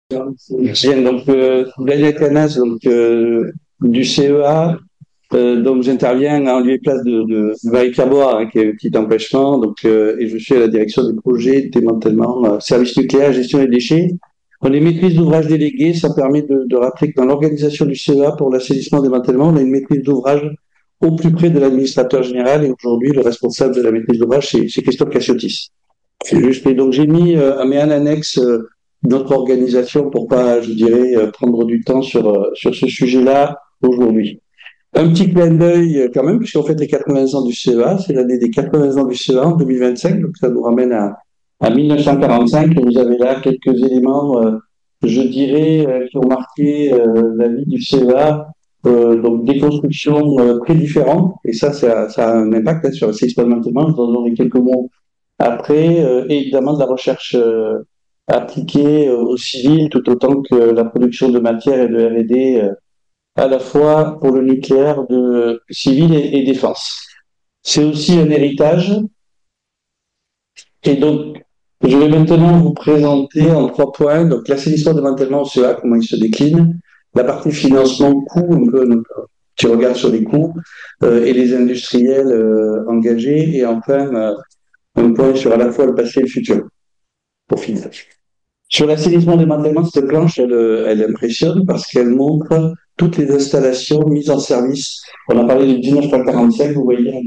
Bien, donc, Daniel Canas, donc, du CEA, donc j'interviens en lieu et place de Marie Carbois, hein, qui a eu un petit empêchement, donc, et je suis à la direction du projet de démantèlement, service nucléaire, gestion des déchets. On est maîtrise d'ouvrage déléguée, ça permet de rappeler que dans l'organisation du CEA pour l'assainissement démantèlement, on a une maîtrise d'ouvrage au plus près de l'administrateur général, et aujourd'hui, le responsable de la maîtrise d'ouvrage, c'est Christophe Cassiotis. C'est juste. Et donc, j'ai mis mais en annexe notre organisation pour pas, je dirais, prendre du temps sur ce sujet-là aujourd'hui. Un petit clin d'œil quand même, puisqu'en fait, les 80 ans du CEA, c'est l'année des 80 ans du CEA en 2025, donc ça nous ramène à 1945. Et vous avez là quelques éléments, je dirais, qui ont marqué la vie du CEA, donc des constructions très différentes, et ça a un impact hein, sur le expérimentation. Je vous en aurai quelques mots après, évidemment, de la recherche appliquée au civil, tout autant que la production de matière et de R&D, à la fois pour le nucléaire, de civil et défense. C'est aussi un héritage. Et donc, je vais maintenant vous présenter en 3 points, donc l'assainissement de démantèlement au CEA, comment il se décline, la partie financement coût, un peu notre petit regard sur les coûts, et les industriels engagés, et enfin, un point sur à la fois le passé et le futur, pour finir. Sur l'assainissement des démantèlement, cette planche, elle impressionne parce qu'elle montre toutes les installations mises en service. On a parlé de 1945, vous voyez, en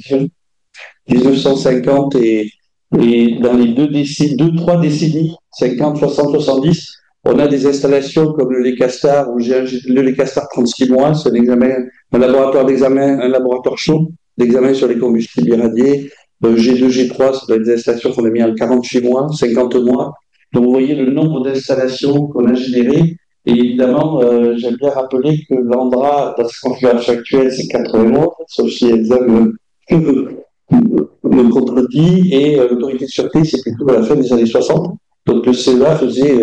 1950 et dans les trois décennies, 50, 60, 70, on a des installations comme le Lé Castar, où j'ai le Lé Castar 36 mois, c'est un examen, un laboratoire d'examen, un laboratoire chaud d'examen sur les combustibles irradiés. G2, G3, c'est des installations qu'on a mis en 48 mois, 50 mois. Donc, vous voyez le nombre d'installations qu'on a générées. Et évidemment, j'aime bien rappeler que l'Andra, dans sa configuration actuelle, c'est 80 mois, sauf si Exam me contredit, et l'autorité de sûreté, c'est plutôt à la fin des années 60. Donc, le CEA faisait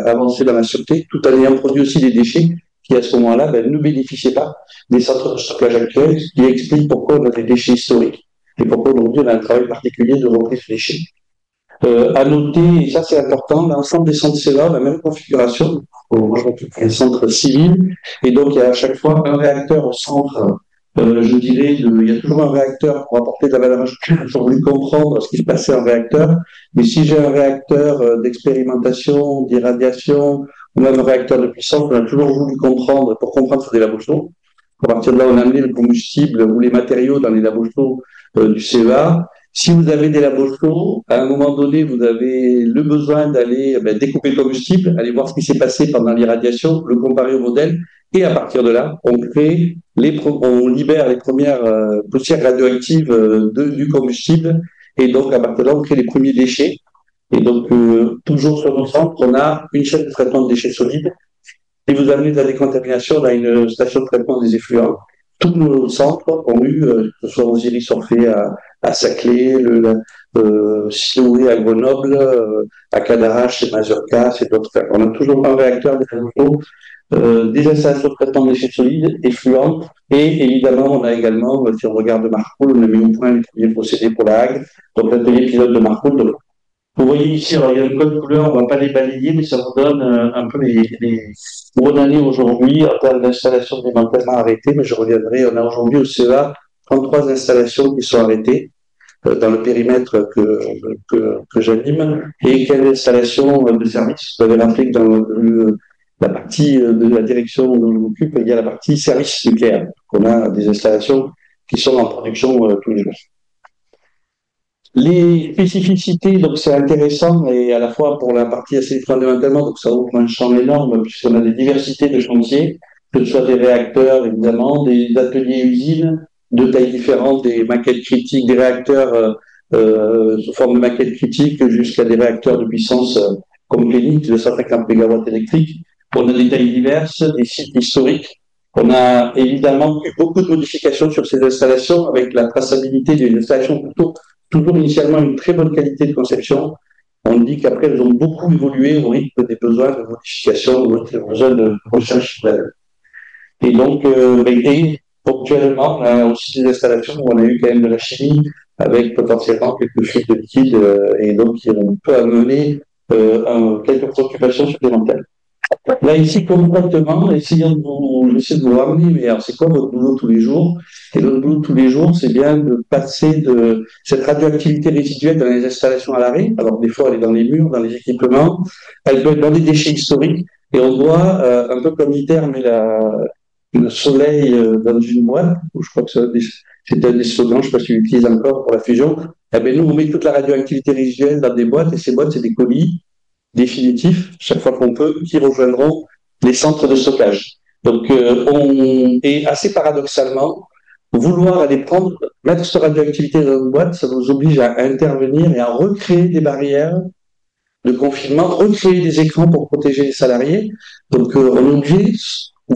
avancer dans la sûreté, tout en ayant produit aussi des déchets qui, à ce moment-là, ne bénéficiaient pas des centres de stockage actuels, ce qui explique pourquoi on a des déchets historiques et pourquoi aujourd'hui on a un travail particulier de reprise de déchets. À noter, et ça c'est important, l'ensemble des centres CEA ont la même configuration, un centre civil, et donc il y a à chaque fois un réacteur au centre. Je dirais, il y a toujours un réacteur pour apporter de la valeur ajoutée. J'ai voulu comprendre ce qui se passait en réacteur, mais si j'ai un réacteur d'expérimentation, d'irradiation, ou même un réacteur de puissance, on a toujours voulu comprendre, pour comprendre sur des labos chauds. À partir de là, on a amené le combustible ou les matériaux dans les labos chauds du CEA. Si vous avez des labos chauds, à un moment donné, vous avez le besoin d'aller découper le combustible, aller voir ce qui s'est passé pendant l'irradiation, le comparer au modèle, et à partir de là, on libère les premières poussières radioactives du combustible, et donc à partir de là, on crée les premiers déchets. Et donc, toujours sur nos centres, on a une chaîne de traitement de déchets solides. Et vous amenez de la décontamination dans une station de traitement des effluents. Tous nos centres ont eu, que ce soit Osiris-Orphée à Saclay, Siloué à Grenoble, à Cadarache, chez Mazurka, c'est d'autres. On a toujours un réacteur des installations de traitement de déchets solides, effluents, et évidemment, on a également, si on regarde Marcoule, on a mis au point les premiers procédés pour la Hague, donc l'atelier pilote de Marcoule. Donc, vous voyez ici, alors il y a le code couleur, on ne va pas les balayer, mais ça vous donne un peu où on en est aujourd'hui en termes d'installation de démantèlement arrêté, mais je reviendrai, on a aujourd'hui au CEA 33 installations qui sont arrêtées dans le périmètre que j'anime, et quelle installation de service. Vous avez rappelé que dans la partie de la direction dont je m'occupe, il y a la partie service nucléaire. On a des installations qui sont en production tous les jours. Les spécificités, donc c'est intéressant, et à la fois pour la partie assez fondamentalement, donc ça ouvre un champ énorme, puisqu'on a des diversités de chantiers, que ce soit des réacteurs, évidemment, des ateliers usines de tailles différentes, des maquettes critiques, des réacteurs sous forme de maquettes critiques, jusqu'à des réacteurs de puissance comme Plénic, de 150 MW électriques. On a des tailles diverses, des sites historiques. On a évidemment eu beaucoup de modifications sur ces installations, avec la traçabilité des installations plutôt toujours initialement une très bonne qualité de conception. On dit qu'après, elles ont beaucoup évolué au rythme des besoins de modification, des besoins de recherche. Et donc, et ponctuellement, on a aussi des installations où on a eu quand même de la chimie, avec potentiellement quelques fuites de liquide, et donc qui ont peut amener quelques préoccupations supplémentaires. Là, ici, concrètement, j'essaie de vous ramener, mais alors, c'est quoi votre boulot tous les jours? Et notre boulot tous les jours, c'est bien de passer de cette radioactivité résiduelle dans les installations à l'arrêt. Alors, des fois, elle est dans les murs, dans les équipements. Elle peut être dans des déchets historiques. Et on doit, un peu comme ITER, mais le soleil dans une boîte, je crois que c'est un des slogans, je ne sais pas si l'utilise encore pour la fusion. Eh bien, nous, on met toute la radioactivité résiduelle dans des boîtes, et ces boîtes, c'est des colis définitifs, chaque fois qu'on peut, qui rejoindront les centres de stockage. Donc, et assez paradoxalement, vouloir aller prendre, mettre cette radioactivité dans une boîte, ça nous oblige à intervenir et à recréer des barrières de confinement, recréer des écrans pour protéger les salariés. Donc, on est obligé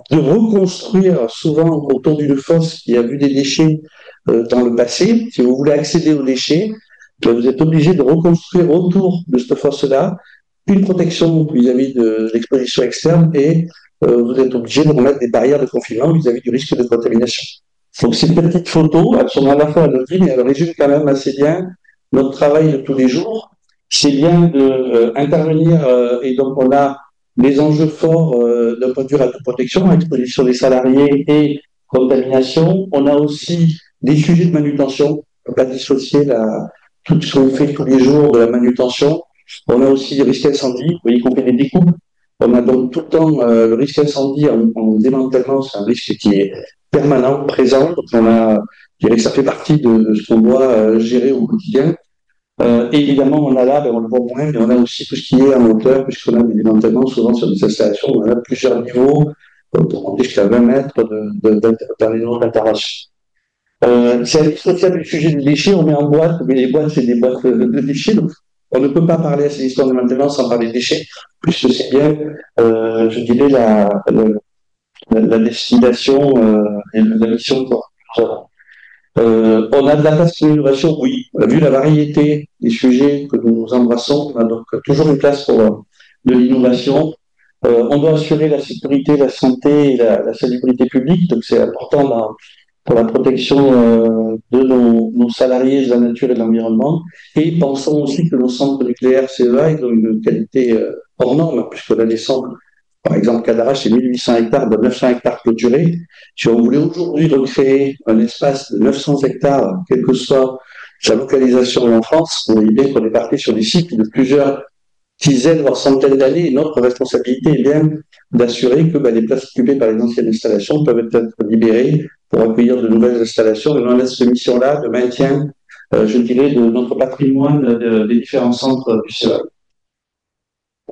de reconstruire souvent autour d'une fosse qui a vu des déchets dans le passé. Si vous voulez accéder aux déchets, vous êtes obligé de reconstruire autour de cette fosse-là une protection vis-à-vis de l'exposition externe et vous êtes obligé de remettre des barrières de confinement vis-à-vis du risque de contamination. Donc ces petites photos, elles sont à la fois anodines et elles résument quand même assez bien notre travail de tous les jours. C'est bien d'intervenir et donc on a les enjeux forts d'un point de vue radioprotection, exposition des salariés et contamination. On a aussi des sujets de manutention. On ne peut pas dissocier tout ce qu'on fait tous les jours de la manutention. On a aussi des risques incendie, vous voyez qu'on fait des découpes. On a donc tout le temps le risque incendie en démantèlement, c'est un risque qui est permanent, présent. Donc je dirais que ça fait partie de ce qu'on doit gérer au quotidien. Et évidemment, on a là, on le voit moins, mais on a aussi tout ce qui est en hauteur, puisqu'on a des démantèlements souvent sur des installations, on a plusieurs niveaux, pour monter jusqu'à 20 mètres dans les niveaux d'intervention. C'est indissociable du sujet des déchets, on met en boîte, mais les boîtes, c'est des boîtes de déchets, donc on ne peut pas parler à ces histoires de maintenance sans parler des déchets, puisque c'est bien, je dirais, la destination et la mission que nous avons. On a de la place pour l'innovation, oui. On a vu la variété des sujets que nous embrassons. On a donc toujours une place pour de l'innovation. On doit assurer la sécurité, la santé et la salubrité publique. Donc c'est important pour la protection de nos salariés, de la nature et de l'environnement. Et pensons aussi que nos centres nucléaires CEA ils ont une qualité hors norme, puisqu'on a des centres, par exemple, Cadarache, c'est 1800 hectares de 900 hectares clôturés. Si on voulait aujourd'hui recréer un espace de 900 hectares, quelle que soit sa localisation en France, on voyait bien qu'on est parti sur des cycles de plusieurs dizaines, voire centaines d'années. Et notre responsabilité est bien d'assurer que les places occupées par les anciennes installations peuvent être libérées pour accueillir de nouvelles installations. Et on a cette mission-là de maintien, je dirais, de notre patrimoine des différents centres du CEA.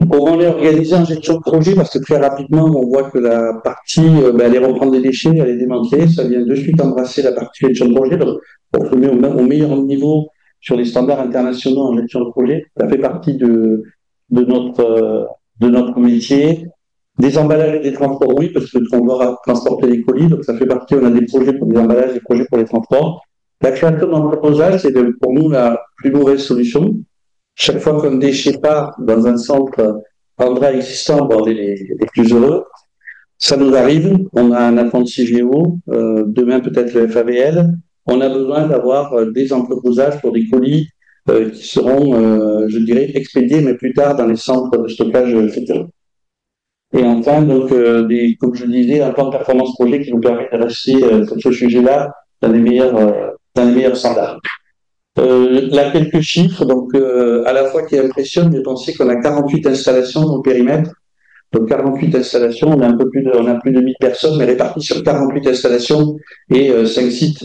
On est organisé en gestion de projet parce que très rapidement, on voit que la partie, aller reprendre des déchets, aller démanteler, ça vient de suite embrasser la partie gestion de projet. Donc, on se met au meilleur niveau sur les standards internationaux en gestion de projet. Ça fait partie de notre métier. Des emballages et des transports, oui, parce qu'on doit transporter les colis. Donc, ça fait partie, on a des projets pour les emballages, des projets pour les transports. La création d'un proposal, c'est pour nous la plus mauvaise solution. Chaque fois qu'un déchet part dans un centre en droit existant, on est les plus heureux. Ça nous arrive, on a un attente CGO, demain peut-être le FAVL. On a besoin d'avoir des entreposages pour des colis qui seront, je dirais, expédiés, mais plus tard dans les centres de stockage futurs. Et enfin, donc, comme je le disais, un plan de performance projet qui nous permet de rester sur ce sujet-là dans les meilleurs standards. Là, quelques chiffres, donc à la fois qui impressionnent, de penser qu'on a 48 installations dans le périmètre. Donc 48 installations, on a plus de 1000 personnes, mais réparties sur 48 installations et 5 sites.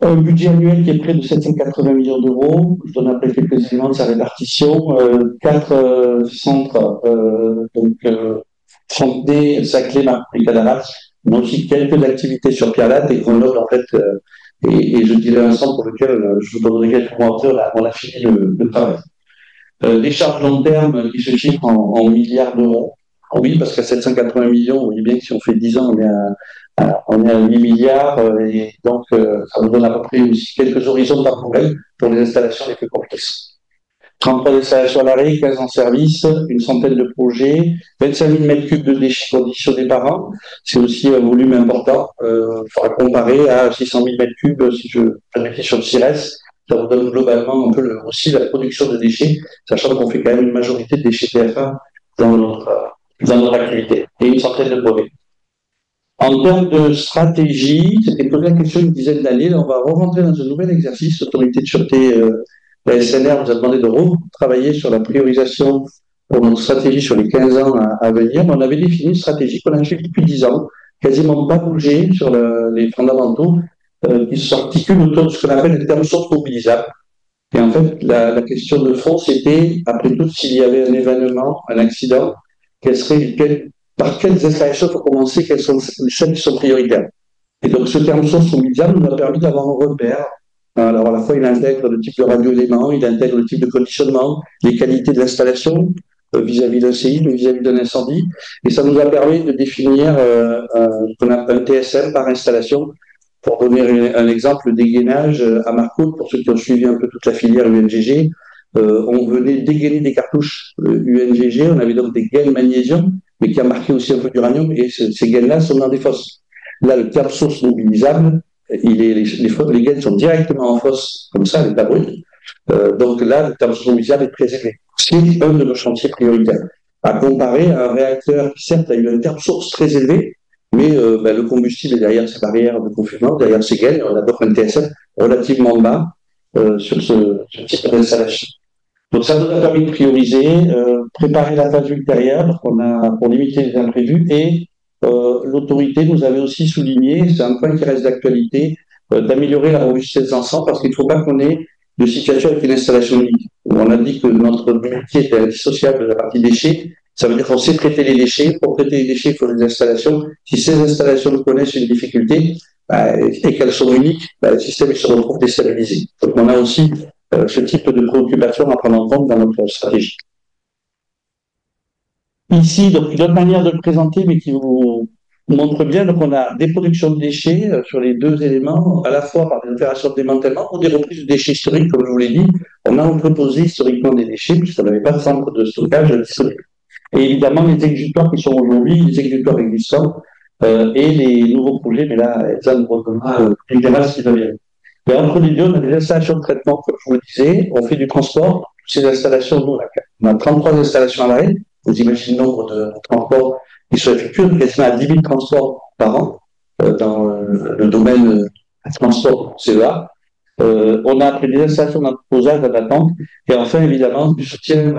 Un budget annuel qui est près de 780 millions d'euros. Je donne après quelques éléments de sa répartition. 4 centres, Fontenay, Saclay, Marseille, Cadarache, mais aussi quelques activités sur Pierre-Latte et Grenoble, en fait, et je dirais un centre pour lequel je vous donnerai quelques mois après, on a fini le travail. Des charges long terme qui se chiffrent en milliards d'euros. Oui, parce qu'à 780 millions, on voit bien que si on fait 10 ans, on est à 8 milliards, et donc ça nous donne à peu près aussi quelques horizons temporels pour les installations les plus complexes. 33 installations à l'arrêt, 15 en service, une centaine de projets, 25 000 mètres cubes de déchets conditionnés par an. C'est aussi un volume important. Il faudra comparer à 600 000 mètres cubes si je mettais sur le CIRES. Ça vous donne globalement un peu aussi la production de déchets, sachant qu'on fait quand même une majorité de déchets TF1 dans notre activité, et une centaine de brevets. En termes de stratégie, c'était posé la question une dizaine d'années. Là, on va re-rentrer dans un nouvel exercice. L'autorité de sûreté, la SNR, nous a demandé de retravailler sur la priorisation pour notre stratégie sur les 15 ans à venir. On avait défini une stratégie qu'on a suivie depuis 10 ans, quasiment pas bougé sur les fondamentaux, qui s'articulent autour de ce qu'on appelle les termes sources mobilisables. Et en fait, la question de fond, c'était, après tout, s'il y avait un événement, un accident, par quelles installations il faut commencer, quelles sont celles qui sont prioritaires. Et donc, ce terme source mobilisable nous a permis d'avoir un repère. Alors, à la fois, il intègre le type de radioélément, il intègre le type de conditionnement, les qualités de l'installation vis-à-vis d'un séisme, vis-à-vis d'un incendie. Et ça nous a permis de définir un TSM par installation. Pour donner un exemple, le dégainage à Marcoule, pour ceux qui ont suivi un peu toute la filière UNGG, on venait dégainer des cartouches UNGG, on avait donc des gaines magnésium, mais qui a marqué aussi un peu d'uranium, et ces gaines-là sont dans des fosses. Là, le terme source mobilisable, les gaines sont directement en fosse, comme ça, à l'état brut. Donc là, le terme source mobilisable est très élevé. C'est un de nos chantiers prioritaires. À comparer à un réacteur qui, certes, a eu un terme source très élevé, mais le combustible est derrière ces barrières de confinement, derrière ces gaines, on a donc un TSM relativement bas sur ce type d'installation. Donc ça nous a permis de prioriser, préparer la phase ultérieure pour limiter les imprévus, et l'autorité nous avait aussi souligné, c'est un point qui reste d'actualité, d'améliorer la robustesse des ensembles, parce qu'il ne faut pas qu'on ait de situation avec une installation unique. On a dit que notre métier était indissociable de la partie déchets. Ça veut dire qu'on sait traiter les déchets. Pour traiter les déchets, il faut des installations. Si ces installations connaissent une difficulté et qu'elles sont uniques, le système se retrouve déstabilisé. Donc on a aussi ce type de préoccupation à prendre en compte dans notre stratégie. Ici, donc, une autre manière de le présenter, mais qui vous montre bien, donc on a des productions de déchets sur les deux éléments, à la fois par des opérations de démantèlement ou des reprises de déchets historiques, comme je vous l'ai dit. On a entreposé historiquement des déchets, puisqu'on n'avait pas de centre de stockage disponible. Et évidemment, les exutoires qui sont aujourd'hui, les exutoires existants, et les nouveaux projets, mais là, ça nous reviendra ce qui va bien. Mais entre les deux, on a des installations de traitement, comme je vous le disais, on fait du transport. Ces installations, nous, on a 33 installations à l'arrêt. Vous imaginez le nombre de transports qui sont effectués, quasiment à 10 000 transports par an dans le domaine du transport CEA. On a après des installations d'entreposage, d'attente, et enfin, évidemment, du soutien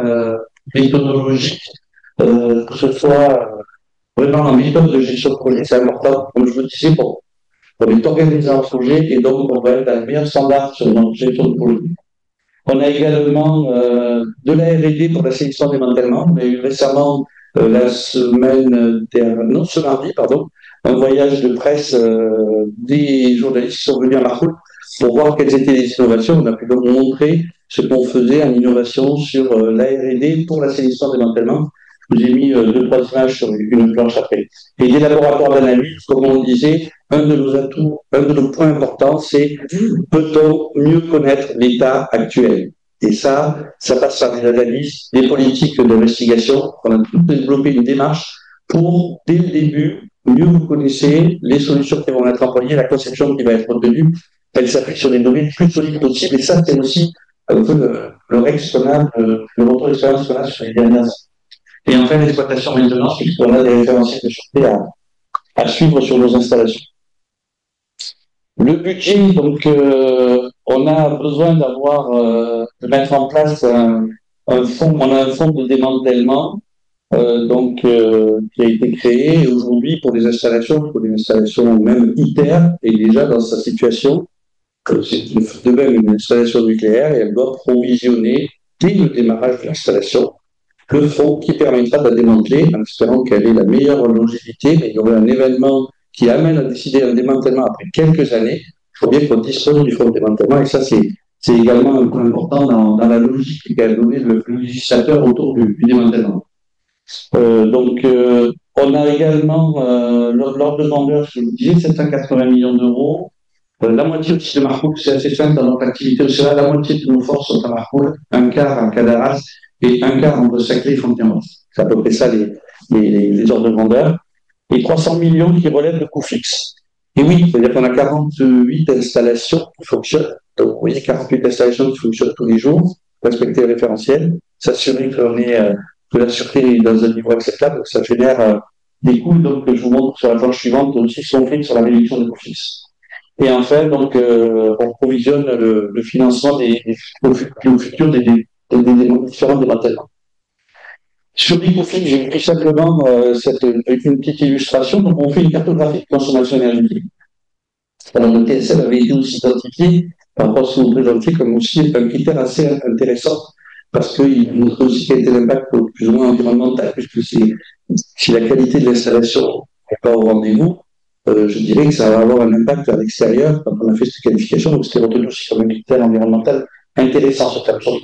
méthodologique, que ce soit vraiment en méthode de gestion de projet. C'est important, comme je vous le disais, pour est organisé en projet, et donc on va être à un meilleur standard sur notre gestion de projet. On a également de la R&D pour l'assainissement des démantèlement. On a eu récemment, ce mardi, pardon, un voyage de presse des journalistes qui sont venus à Marcoule pour voir quelles étaient les innovations. On a pu donc montrer ce qu'on faisait en innovation sur la R&D pour l'assainissement des démantèlement. Je vous ai mis 2-3 images sur une planche après. Et des laboratoires d'analyse, comme on disait, un de nos atouts, un de nos points importants, c'est peut-on mieux connaître l'état actuel? Et ça passe par des analyses, des politiques d'investigation. On a développé une démarche pour, dès le début, mieux vous connaissez les solutions qui vont être employées, la conception qui va être retenue. Elle s'appuie sur des données plus solides possibles. Et ça, c'est aussi un peu le retour d'expérience qu'on a sur les dernières années. Et enfin, l'exploitation maintenance, puisqu'on a des référentiels de sûreté à suivre sur nos installations. Le budget, donc, on a besoin de mettre en place un fonds. On a un fonds de démantèlement, qui a été créé aujourd'hui pour des installations même ITER, est déjà dans sa situation. C'est de même une installation nucléaire, et elle doit provisionner dès le démarrage de l'installation le fonds qui permettra de la démanteler, en espérant qu'elle ait la meilleure longévité, mais il y aurait un événement qui amène à décider un démantèlement après quelques années. Il faut bien qu'on dispose du fonds de démantèlement, et ça, c'est également un point important dans la logique qu'a donné le législateur autour du démantèlement. On a également, l'ordre de grandeur, je vous disais, 780 millions d'euros. La moitié aussi de Marcoule, c'est assez simple dans notre activité au CEA, la moitié de nos forces sont à Marcoule, un quart à Cadarache, et un quart entre Saclay et Fontaine-Rosse. C'est à peu près ça les ordres de grandeur. Et 300 millions qui relèvent de coûts fixes. Et oui, c'est-à-dire qu'on a 48 installations qui fonctionnent, Donc, vous voyez 48 installations qui fonctionnent tous les jours, respecter le référentiel, s'assurer que la sûreté est dans un niveau acceptable, donc ça génère des coûts donc, que je vous montre sur la planche suivante aussi sont faits sur la réduction des coûts fixes. Et enfin, donc, on provisionne le financement au futur des différents démantèlements. Sur l'hypofil, j'ai pris simplement une petite illustration. Donc, on fait une cartographie de consommation énergétique. Alors, le TSL avait été aussi identifié par rapport à ce que vous présentiez comme aussi un critère assez intéressant parce qu'il montre aussi quel était l'impact plus ou moins environnemental, puisque si la qualité de l'installation n'est pas au rendez-vous, je dirais que ça va avoir un impact à l'extérieur quand on a fait cette qualification. Donc, c'était retenu aussi comme un critère environnemental intéressant sur cette sorte.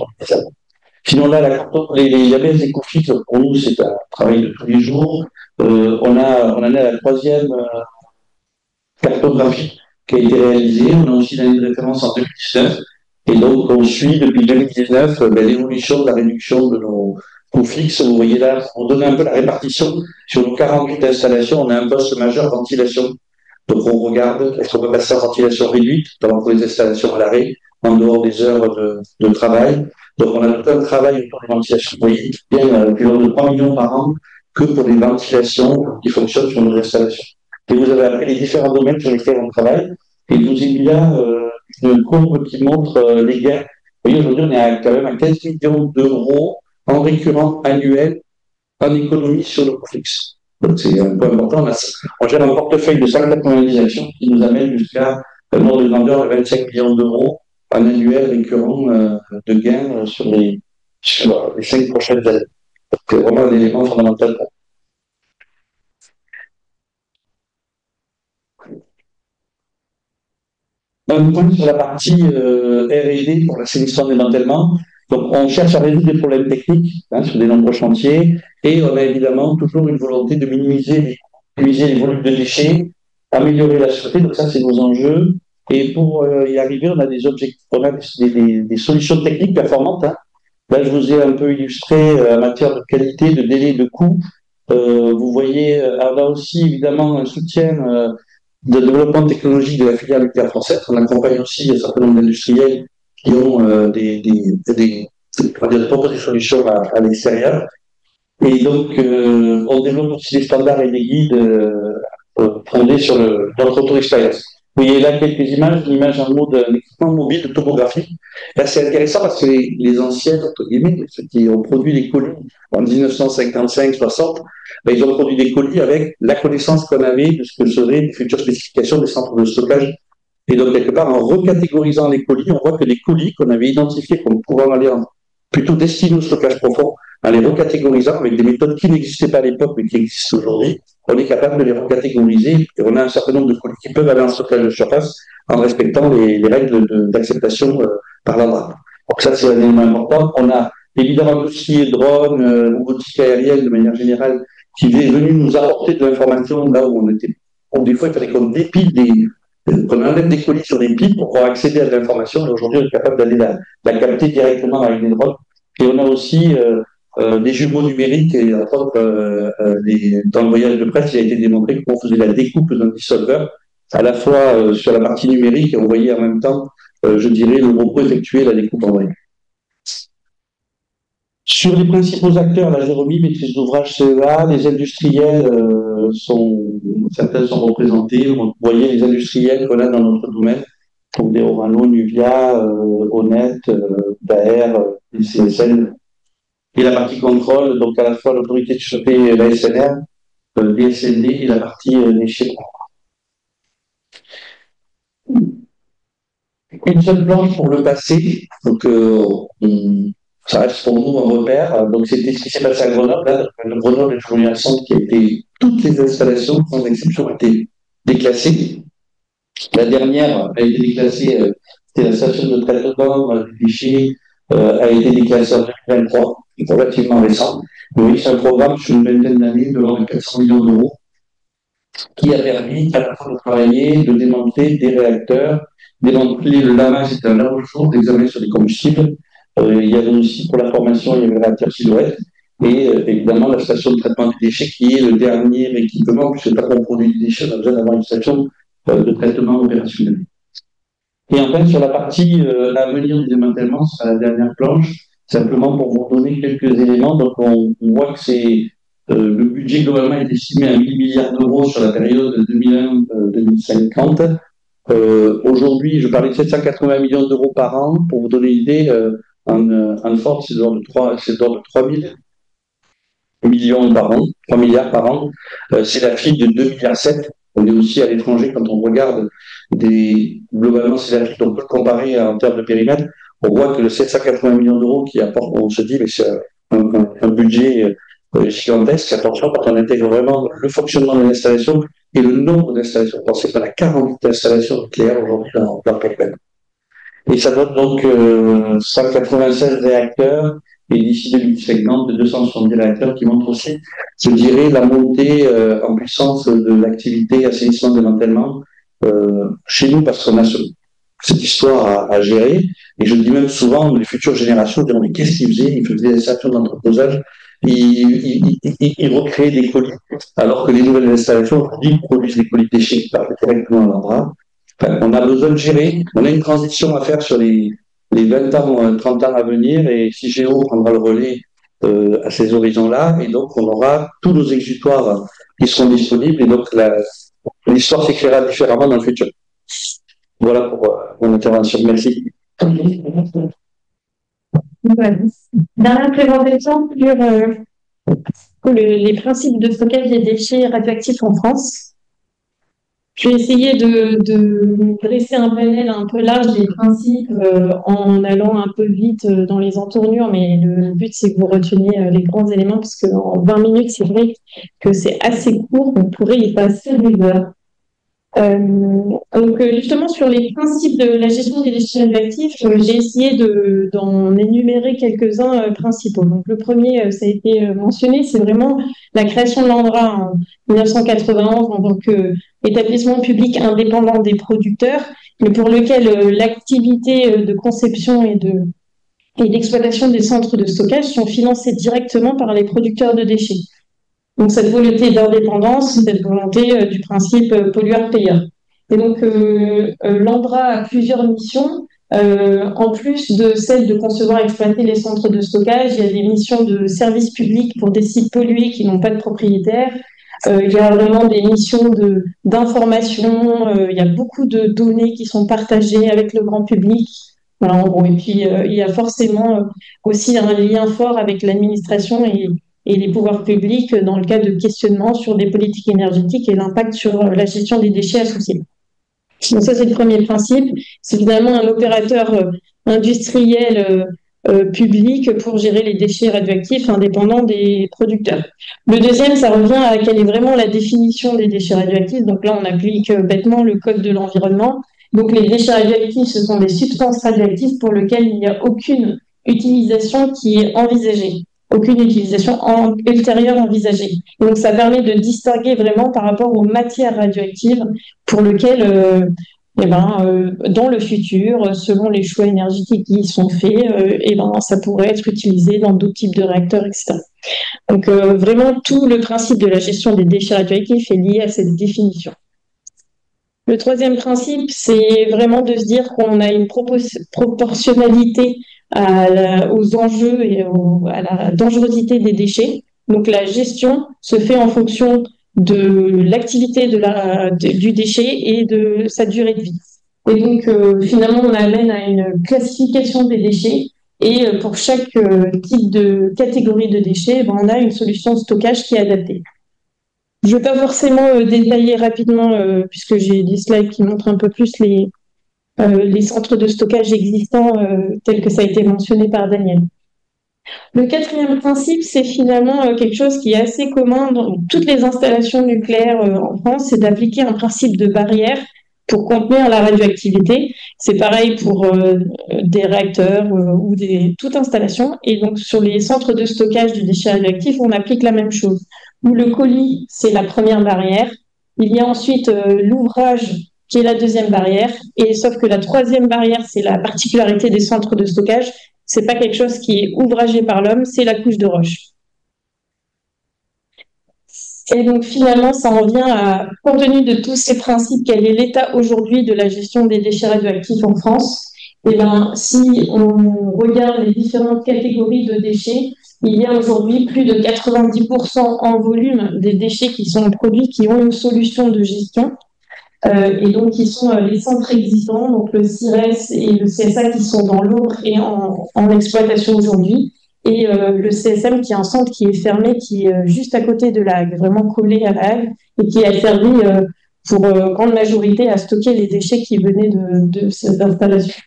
Sinon, là, la baisse des coûts fixes, pour nous, c'est un travail de tous les jours. On en est à la troisième cartographie qui a été réalisée. On a aussi l'année de référence en 2019. Et donc, on suit depuis 2019 l'évolution de la réduction de nos coûts fixes. Vous voyez là, on donne un peu la répartition. Sur nos 48 installations, on a un poste majeur ventilation. Donc, on regarde, est-ce qu'on peut passer en ventilation réduite, notamment pour les installations à l'arrêt, en dehors des heures de travail. Donc, on a tout un travail autour des ventilations. Vous voyez, bien plus de 3 millions par an que pour les ventilations qui fonctionnent sur nos installations. Et vous avez après les différents domaines sur lesquels on travaille. Et je vous ai mis là une courbe qui montre les gains. Vous voyez, aujourd'hui, on est quand même à 15 millions d'euros en récurrent annuel en économie sur le coût fixe. Donc, c'est un peu important. On gère un portefeuille de 190 actions qui nous amène jusqu'à un ordre de grandeur de 25 millions d'euros en annuel récurrent de gains sur les 5 prochaines années. C'est vraiment un élément fondamental. Un point sur la partie R&D pour l'assainissement des démantèlement. Donc, on cherche à résoudre des problèmes techniques sur des nombreux chantiers et on a évidemment toujours une volonté de minimiser les volumes de déchets, améliorer la sûreté. Donc, ça, c'est nos enjeux. Et pour y arriver, on a des objectifs, on a des solutions techniques performantes. Là, je vous ai un peu illustré en matière de qualité, de délai, de coût. Vous voyez, on a aussi évidemment un soutien de développement technologique de la filière nucléaire française. On accompagne aussi un certain nombre d'industriels qui ont proposent des solutions à l'extérieur. Et donc, on développe aussi des standards et des guides fondés sur notre auto-expérience. Vous voyez là quelques images, une image en mode équipement mobile de topographie. Là, c'est intéressant parce que les anciens, entre guillemets, ceux qui ont produit les colis en 1955-60, ben, ils ont produit des colis avec la connaissance qu'on avait de ce que seraient les futures spécifications des centres de stockage. Et donc, quelque part, en recatégorisant les colis, on voit que les colis qu'on avait identifiés comme pouvant aller plutôt destinés au stockage profond, en les recatégorisant avec des méthodes qui n'existaient pas à l'époque mais qui existent aujourd'hui, on est capable de les recatégoriser et on a un certain nombre de colis qui peuvent aller en stockage de surface en respectant les règles d'acceptation par l'ANDRA. Donc ça, c'est un élément important. On a évidemment tout ce qui est drone, robotique aérienne de manière générale, qui est venu nous apporter de l'information là où on était. Bon, des fois, il fallait qu'on dépile qu'on enlève des colis sur des piles pour pouvoir accéder à de l'information. Et aujourd'hui, on est capable d'aller la capter directement avec des drones. Et on a aussi des jumeaux numériques. Et entre autres, dans le voyage de presse, il a été démontré qu'on faisait la découpe d'un dissolveur, à la fois sur la partie numérique, et on voyait en même temps, je dirais, le robot effectuer la découpe en vrai. Sur les principaux acteurs, la Jérôme, maîtrise d'ouvrage CEA, les industriels certains sont représentés. Vous voyez les industriels qu'on a dans notre domaine, donc des Orano, Nuvia, Honnête, Daer, les CSN. Et la partie contrôle, donc à la fois l'autorité de sûreté, la SNR, DSND et la partie déchets. Une seule planche pour le passé, donc ça reste pour nous un repère. Donc, c'était ce qui s'est passé à Grenoble. Là, Grenoble est aujourd'hui un centre qui a été, toutes les installations, sans exception, ont été déclassées. La dernière a été déclassée, c'était la station de traitement des déchets, a été déclassée en 2023, c'est relativement récent. Mais oui, c'est un programme sur une vingtaine d'années de l'ordre de 400 millions d'euros qui a permis à la fois de travailler, de démanteler des réacteurs, démanteler le lama, c'était un large jour d'examen sur les combustibles. Il y avait aussi pour la formation, il y avait le réacteur Silhouette et évidemment la station de traitement des déchets qui est le dernier équipement, puisque quand on produit des déchets, on a besoin d'avoir une station de traitement opérationnel. Et enfin, sur la partie l'avenir du démantèlement, c'est la dernière planche, simplement pour vous donner quelques éléments. Donc, on voit que le budget globalement est estimé à 1000 milliards d'euros sur la période 2001-2050. Aujourd'hui, je parlais de 780 millions d'euros par an. Pour vous donner une idée, en Ford, c'est de l'ordre de 3000 millions par an, 3 milliards par an. C'est la fille de 2,7 milliards. On est aussi à l'étranger quand on regarde globalement, c'est la fille qu'on peut comparer en termes de périmètre. On voit que le 780 millions d'euros qui apporte, on se dit, mais c'est un budget gigantesque. Attention, quand on intègre vraiment le fonctionnement de l'installation et le nombre d'installations. Pensez qu'on a 40 installations nucléaires aujourd'hui dans le périmètre. Et ça donne donc 196 réacteurs et d'ici 2050 de 270 réacteurs qui montrent aussi, je dirais, la montée en puissance de l'activité assainissement démantèlement chez nous parce qu'on a cette histoire à gérer. Et je dis même souvent, les futures générations diront, mais qu'est-ce qu'ils faisaient? Ils faisaient des stations d'entreposage, ils recréaient des colis, alors que les nouvelles installations aujourd'hui produisent des colis déchets qui partent directement à l'endroit. Enfin, on a besoin de gérer, on a une transition à faire sur les 20 ans, 30 ans à venir, et Cigéo prendra le relais à ces horizons-là, et donc on aura tous nos exutoires qui seront disponibles, et donc l'histoire s'écrira différemment dans le futur. Voilà pour mon intervention. Merci. Voilà. Dans la présentation sur les principes de stockage des déchets radioactifs en France, je vais essayer de dresser un panel un peu large des principes en allant un peu vite dans les entournures, mais le but c'est que vous reteniez les grands éléments parce qu'en 20 minutes, c'est vrai que c'est assez court, on pourrait y passer des heures. Donc justement sur les principes de la gestion des déchets radioactifs, j'ai essayé d'en énumérer quelques-uns principaux. Donc le premier, ça a été mentionné, c'est vraiment la création de l'ANDRA en 1991 en tant qu'établissement public indépendant des producteurs, mais pour lequel l'activité de conception et d'exploitation des centres de stockage sont financées directement par les producteurs de déchets. Donc cette volonté d'indépendance, cette volonté du principe pollueur-payeur. Et donc l'ANDRA a plusieurs missions. En plus de celle de concevoir et exploiter les centres de stockage, il y a des missions de service public pour des sites pollués qui n'ont pas de propriétaire. Il y a vraiment des missions d'information. Il y a beaucoup de données qui sont partagées avec le grand public. Voilà, en gros. Et puis il y a forcément aussi un lien fort avec l'administration et les pouvoirs publics dans le cas de questionnements sur des politiques énergétiques et l'impact sur la gestion des déchets associés. Donc ça, c'est le premier principe. C'est finalement un opérateur industriel public pour gérer les déchets radioactifs indépendants des producteurs. Le deuxième, ça revient à quelle est vraiment la définition des déchets radioactifs. Donc là, on applique bêtement le code de l'environnement. Donc les déchets radioactifs, ce sont des substances radioactives pour lesquelles il n'y a aucune utilisation qui est envisagée, aucune utilisation ultérieure envisagée. Donc ça permet de distinguer vraiment par rapport aux matières radioactives pour lesquelles dans le futur, selon les choix énergétiques qui sont faits, ça pourrait être utilisé dans d'autres types de réacteurs, etc. Donc vraiment tout le principe de la gestion des déchets radioactifs est lié à cette définition. Le troisième principe, c'est vraiment de se dire qu'on a une proportionnalité aux enjeux et à la dangerosité des déchets. Donc la gestion se fait en fonction de l'activité du déchet et de sa durée de vie. Et donc finalement, on amène à une classification des déchets et pour chaque type de catégorie de déchets, on a une solution de stockage qui est adaptée. Je ne vais pas forcément détailler rapidement puisque j'ai des slides qui montrent un peu plus les centres de stockage existants tels que ça a été mentionné par Daniel. Le quatrième principe, c'est finalement quelque chose qui est assez commun dans toutes les installations nucléaires en France, c'est d'appliquer un principe de barrière pour contenir la radioactivité. C'est pareil pour des réacteurs ou toute installation. Et donc, sur les centres de stockage du déchet radioactif, on applique la même chose. Où le colis, c'est la première barrière. Il y a ensuite l'ouvrage qui est la deuxième barrière. Et sauf que la troisième barrière, c'est la particularité des centres de stockage. C'est pas quelque chose qui est ouvragé par l'homme, c'est la couche de roche. Et donc finalement, ça en vient à, compte tenu de tous ces principes, quel est l'état aujourd'hui de la gestion des déchets radioactifs en France? Et ben, si on regarde les différentes catégories de déchets, il y a aujourd'hui plus de 90% en volume des déchets qui sont produits qui ont une solution de gestion. Et donc, qui sont les centres existants, donc le CIRES et le CSA qui sont dans l'Aube et en exploitation aujourd'hui, et le CSM qui est un centre qui est fermé, qui est juste à côté de la Hague, vraiment collé à la Hague, et qui a servi pour grande majorité à stocker les déchets qui venaient de cette installation.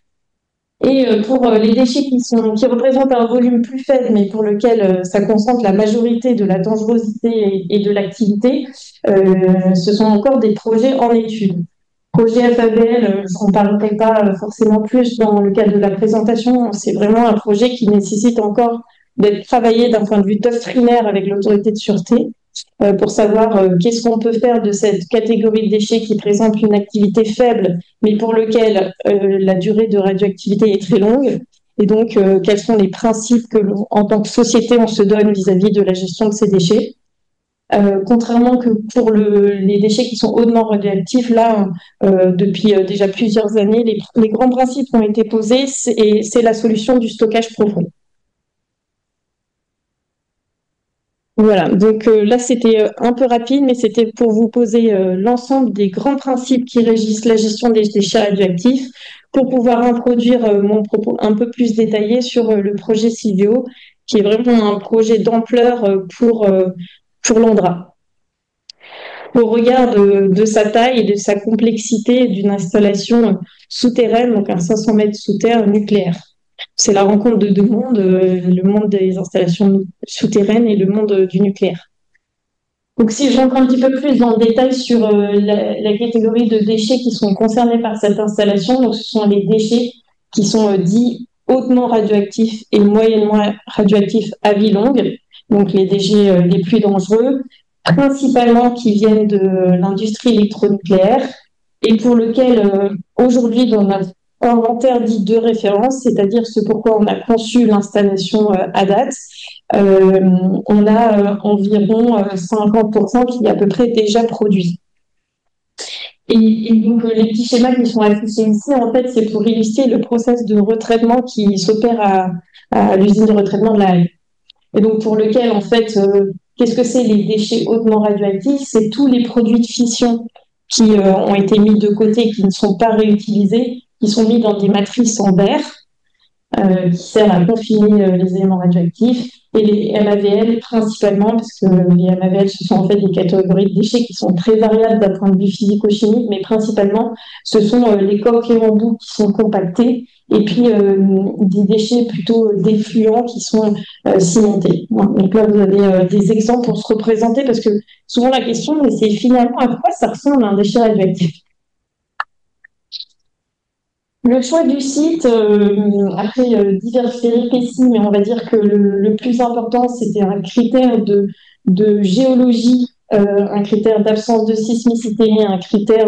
Et pour les déchets qui représentent un volume plus faible, mais pour lequel ça concentre la majorité de la dangerosité et de l'activité, ce sont encore des projets en étude. Projet FABL, je n'en parlerai pas forcément plus dans le cadre de la présentation. C'est vraiment un projet qui nécessite encore d'être travaillé d'un point de vue doctrinaire avec l'autorité de sûreté pour savoir qu'est-ce qu'on peut faire de cette catégorie de déchets qui présente une activité faible, mais pour lequel la durée de radioactivité est très longue. Et donc, quels sont les principes que, en tant que société, on se donne vis-à-vis de la gestion de ces déchets. Contrairement que pour les déchets qui sont hautement radioactifs, là, depuis déjà plusieurs années, les grands principes ont été posés et c'est la solution du stockage profond. Voilà, donc là c'était un peu rapide, mais c'était pour vous poser l'ensemble des grands principes qui régissent la gestion des déchets radioactifs pour pouvoir introduire mon propos un peu plus détaillé sur le projet Civio, qui est vraiment un projet d'ampleur pour l'ANDRA. Au regard de sa taille et de sa complexité d'une installation souterraine, donc à 500 mètres sous terre nucléaire. C'est la rencontre de deux mondes, le monde des installations souterraines et le monde du nucléaire. Donc si je rentre un petit peu plus dans le détail sur la catégorie de déchets qui sont concernés par cette installation, donc ce sont les déchets qui sont dits hautement radioactifs et moyennement radioactifs à vie longue, donc les déchets les plus dangereux, principalement qui viennent de l'industrie électronucléaire et pour lequel aujourd'hui dans notre inventaire dit de référence, c'est-à-dire ce pourquoi on a conçu l'installation à date, on a environ 50% qui est à peu près déjà produit. Et donc les petits schémas qui sont affichés ici, en fait, c'est pour illustrer le process de retraitement qui s'opère à l'usine de retraitement de la Haye. Et donc pour lequel, en fait, qu'est-ce que c'est les déchets hautement radioactifs? C'est tous les produits de fission qui ont été mis de côté, qui ne sont pas réutilisés, qui sont mis dans des matrices en verre, qui servent à confiner les éléments radioactifs, et les MAVL principalement, parce que les MAVL, ce sont en fait des catégories de déchets qui sont très variables d'un point de vue physico-chimique, mais principalement, ce sont les coques et embouts qui sont compactés, et puis des déchets plutôt défluents qui sont cimentés. Donc là, vous avez des exemples pour se représenter, parce que souvent la question, c'est finalement à quoi ça ressemble un déchet radioactif? Le choix du site, après diverses péripéties, mais on va dire que le plus important, c'était un critère de géologie, un critère d'absence de sismicité, un critère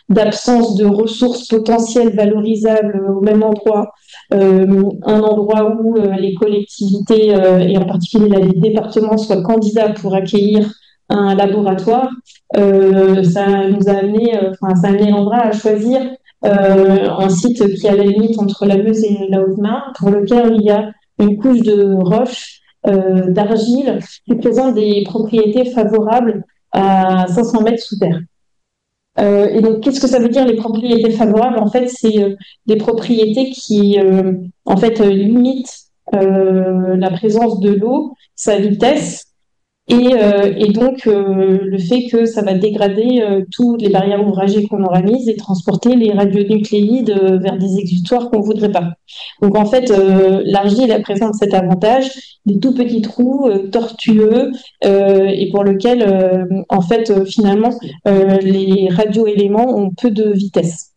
d'absence de ressources potentielles valorisables au même endroit, un endroit où les collectivités, et en particulier les départements, soient candidats pour accueillir un laboratoire. Ça nous a amené, ça a amené l'Andra à choisir un site qui est à la limite entre la Meuse et la Haute-Marne, pour lequel il y a une couche de roches, d'argile, qui présente des propriétés favorables à 500 mètres sous terre. Et donc, qu'est-ce que ça veut dire les propriétés favorables? En fait, c'est des propriétés qui, en fait, limitent la présence de l'eau, sa vitesse, et donc le fait que ça va dégrader toutes les barrières ouvragées qu'on aura mises et transporter les radionucléides vers des exutoires qu'on ne voudrait pas. Donc en fait, l'argile elle présente cet avantage, des tout petits trous tortueux et pour lequel en fait finalement les radioéléments ont peu de vitesse.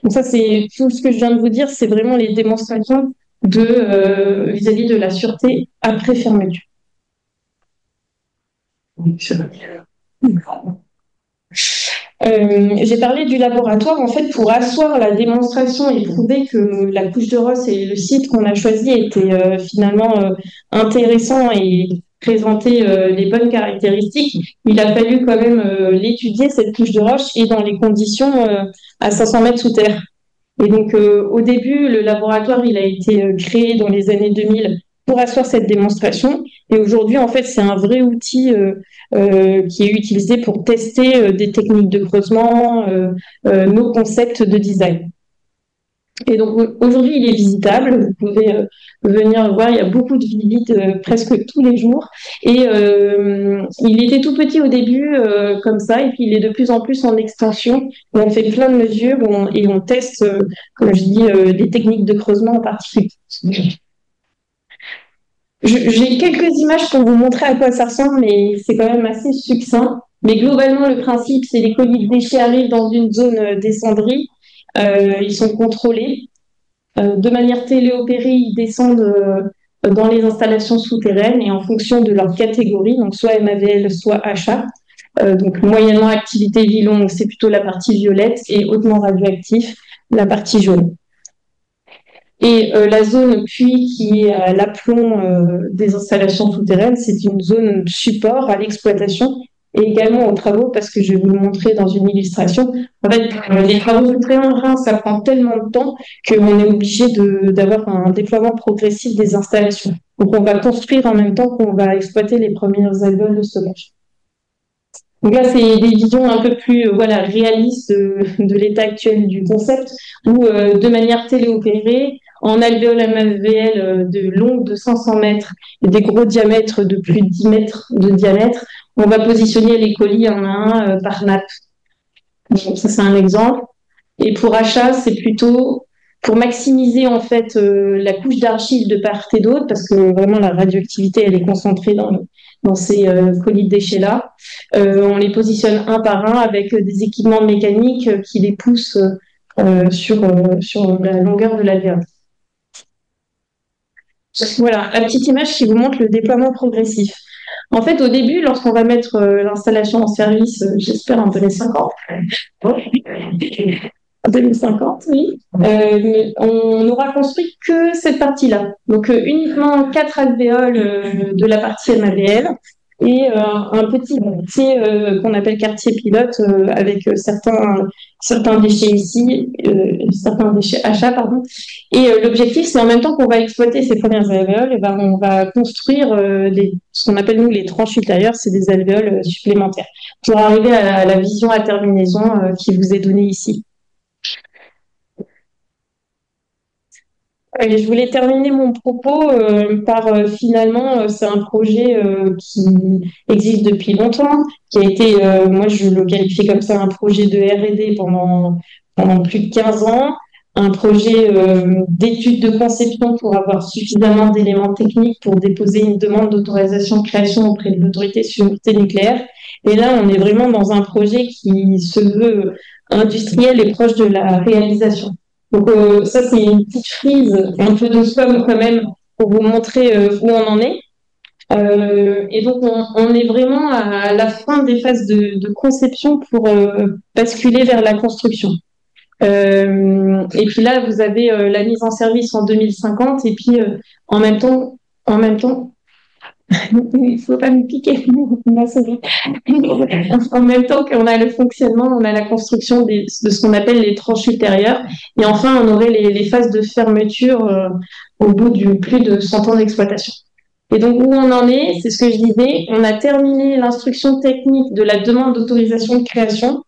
Donc ça c'est tout ce que je viens de vous dire, c'est vraiment les démonstrations vis-à-vis de la sûreté après fermeture. J'ai parlé du laboratoire en fait pour asseoir la démonstration et prouver que la couche de Ross et le site qu'on a choisi étaient finalement intéressants et présenter les bonnes caractéristiques, il a fallu quand même l'étudier, cette couche de roche, et dans les conditions à 500 mètres sous terre. Et donc, au début, le laboratoire, il a été créé dans les années 2000 pour asseoir cette démonstration. Et aujourd'hui, en fait, c'est un vrai outil qui est utilisé pour tester des techniques de creusement, nos concepts de design. Et donc aujourd'hui, il est visitable. Vous pouvez venir le voir. Il y a beaucoup de visites presque tous les jours. Et il était tout petit au début, comme ça, et puis il est de plus en plus en extension. On fait plein de mesures et on teste, comme je dis, des techniques de creusement en particulier. J'ai quelques images pour vous montrer à quoi ça ressemble, mais c'est quand même assez succinct. Mais globalement, le principe, c'est les colis de déchets arrivent dans une zone descendrie. Ils sont contrôlés. De manière téléopérée, ils descendent dans les installations souterraines et en fonction de leur catégorie, donc soit MAVL, soit achat. Donc moyennement activité Villon, c'est plutôt la partie violette, et hautement radioactif, la partie jaune. Et la zone puits qui est à l'aplomb des installations souterraines, c'est une zone support à l'exploitation et également aux travaux, parce que je vais vous le montrer dans une illustration. En fait, les travaux souterrains, ça prend tellement de temps qu'on est obligé d'avoir un déploiement progressif des installations. Donc on va construire en même temps qu'on va exploiter les premières alvéoles de stockage. Donc là, c'est des visions un peu plus réalistes de l'état actuel du concept, où de manière téléopérée, en alvéole MAVL de longue de 500 mètres et des gros diamètres de plus de 10 mètres de diamètre, on va positionner les colis un à un par nappe. Donc ça, c'est un exemple. Et pour achat, c'est plutôt pour maximiser en fait la couche d'argile de part et d'autre, parce que vraiment la radioactivité, elle est concentrée dans ces colis de déchets-là. On les positionne un par un avec des équipements mécaniques qui les poussent sur la longueur de l'alvéole. Voilà, la petite image qui vous montre le déploiement progressif. En fait, au début, lorsqu'on va mettre l'installation en service, j'espère en 2050, en 2050, oui, on n'aura construit que cette partie-là. Donc, uniquement 4 alvéoles de la partie MAVL et un petit quartier qu'on appelle quartier pilote avec certains déchets ici, certains déchets achats, pardon. Et l'objectif, c'est en même temps qu'on va exploiter ces premières alvéoles, et ben, on va construire ce qu'on appelle nous les tranches ultérieures, c'est des alvéoles supplémentaires, pour arriver à la vision à terminaison qui vous est donnée ici. Et je voulais terminer mon propos par finalement, c'est un projet qui existe depuis longtemps, qui a été, moi je le qualifie comme ça, un projet de R&D pendant plus de 15 ans, un projet d'étude de conception pour avoir suffisamment d'éléments techniques pour déposer une demande d'autorisation de création auprès de l'autorité de sûreté nucléaire. Et là, on est vraiment dans un projet qui se veut industriel et proche de la réalisation. Donc ça, c'est une petite frise, un peu de somme quand même, pour vous montrer où on en est. Et donc, on est vraiment à la fin des phases de conception pour basculer vers la construction. Et puis là, vous avez la mise en service en 2050, et puis en même temps, il ne faut pas me piquer, en même temps qu'on a le fonctionnement, on a la construction de ce qu'on appelle les tranches ultérieures. Et enfin, on aurait les phases de fermeture au bout de plus de 100 ans d'exploitation. Et donc, où on en est, c'est ce que je disais, on a terminé l'instruction technique de la demande d'autorisation de création.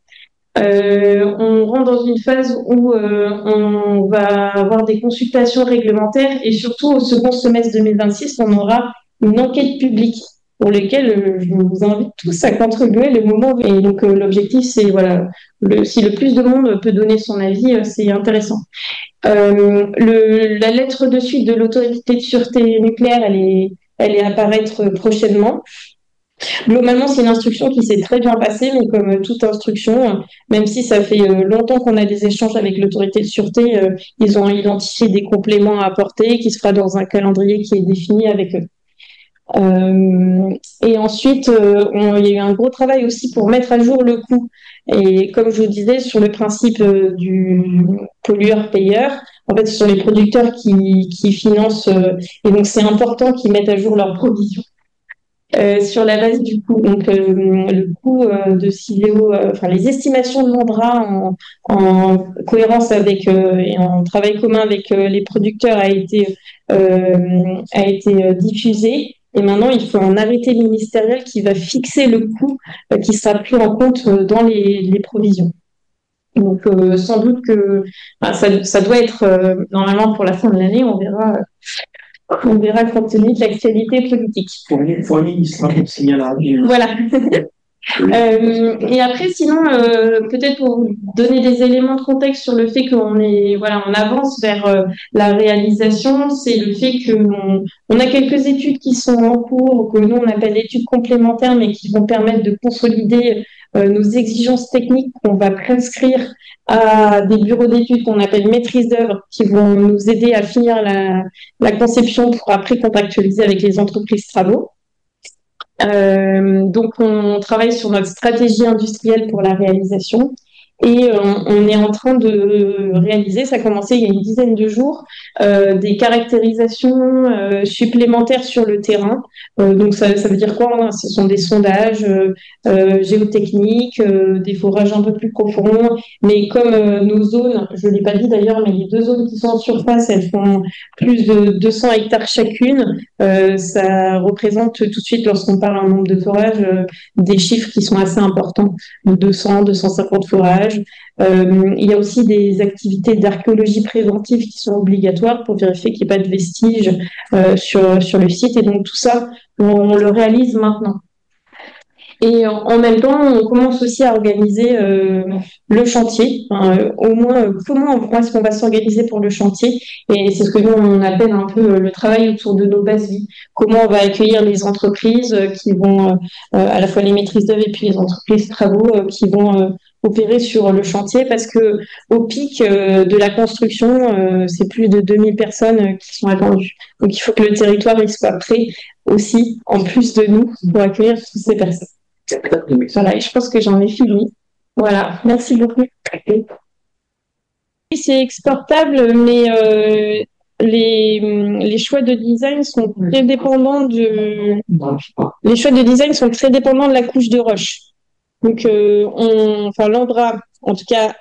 On rentre dans une phase où on va avoir des consultations réglementaires, et surtout au second semestre 2026, on aura une enquête publique pour laquelle je vous invite tous à contribuer le moment. Et donc l'objectif, c'est si le plus de monde peut donner son avis, c'est intéressant. La lettre de suite de l'autorité de sûreté nucléaire, elle est à apparaître prochainement. Globalement, c'est une instruction qui s'est très bien passée, mais comme toute instruction, même si ça fait longtemps qu'on a des échanges avec l'autorité de sûreté, ils ont identifié des compléments à apporter qui se fera dans un calendrier qui est défini avec eux. Et ensuite, il y a eu un gros travail aussi pour mettre à jour le coût. Et comme je vous disais, sur le principe du pollueur-payeur, en fait, ce sont les producteurs qui financent, et donc c'est important qu'ils mettent à jour leurs provisions. sur la base du coût. Donc, le coût de Civeo, enfin les estimations de l'Andra en cohérence avec et en travail commun avec les producteurs a été diffusé. Et maintenant, il faut un arrêté ministériel qui va fixer le coût qui sera pris en compte dans les provisions. Donc, sans doute que ça doit être normalement pour la fin de l'année, on verra compte tenu de l'actualité politique. Il sera signalé. Voilà. Et après, sinon, peut-être pour vous donner des éléments de contexte sur le fait qu'on on avance vers la réalisation, c'est le fait qu'on a quelques études qui sont en cours, que nous on appelle études complémentaires, mais qui vont permettre de consolider nos exigences techniques qu'on va prescrire à des bureaux d'études qu'on appelle maîtrise d'œuvre, qui vont nous aider à finir la conception pour après contractualiser avec les entreprises travaux. Donc, on travaille sur notre stratégie industrielle pour la réalisation et on est en train de réaliser, ça a commencé il y a une dizaine de jours, des caractérisations supplémentaires sur le terrain. Donc, ça veut dire quoi, hein? Ce sont des sondages géotechniques, des forages un peu plus profonds, mais comme nos zones, je ne l'ai pas dit d'ailleurs, mais les 2 zones qui sont en surface, elles font plus de 200 hectares chacune. Ça représente tout de suite, lorsqu'on parle en nombre de forages, des chiffres qui sont assez importants, 200, 250 forages. Il y a aussi des activités d'archéologie préventive qui sont obligatoires pour vérifier qu'il n'y ait pas de vestiges sur le site. Et donc tout ça, on le réalise maintenant. Et en même temps, on commence aussi à organiser le chantier. Au moins, comment est-ce qu'on va s'organiser pour le chantier? Et c'est ce que nous, on appelle un peu le travail autour de nos bases vie. Comment on va accueillir les entreprises qui vont, à la fois les maîtrises d'œuvre et puis les entreprises travaux qui vont opérer sur le chantier, parce que au pic de la construction, c'est plus de 2000 personnes qui sont attendues. Donc, il faut que le territoire il soit prêt aussi, en plus de nous, pour accueillir toutes ces personnes. Voilà, et je pense que j'en ai fini. Voilà, merci beaucoup. C'est exportable, mais les choix de design sont très dépendants les choix de design sont très dépendants de la couche de roche. Donc, l'Andra, en tout cas,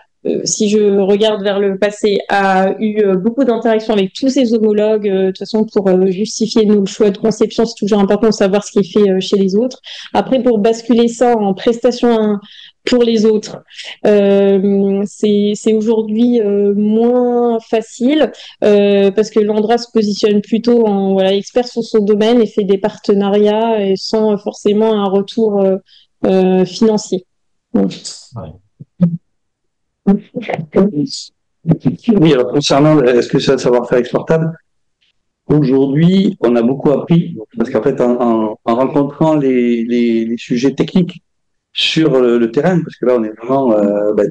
si je regarde vers le passé, a eu beaucoup d'interactions avec tous ses homologues. De toute façon, pour justifier nos choix de conception, c'est toujours important de savoir ce qui est fait chez les autres. Après, pour basculer ça en prestation pour les autres, c'est aujourd'hui moins facile parce que l'Andra se positionne plutôt en expert sur son domaine et fait des partenariats et sans forcément un retour financier. Oui, alors concernant est-ce que c'est un savoir-faire exportable, aujourd'hui, on a beaucoup appris, parce qu'en fait, en rencontrant les sujets techniques sur le terrain, parce que là, on est vraiment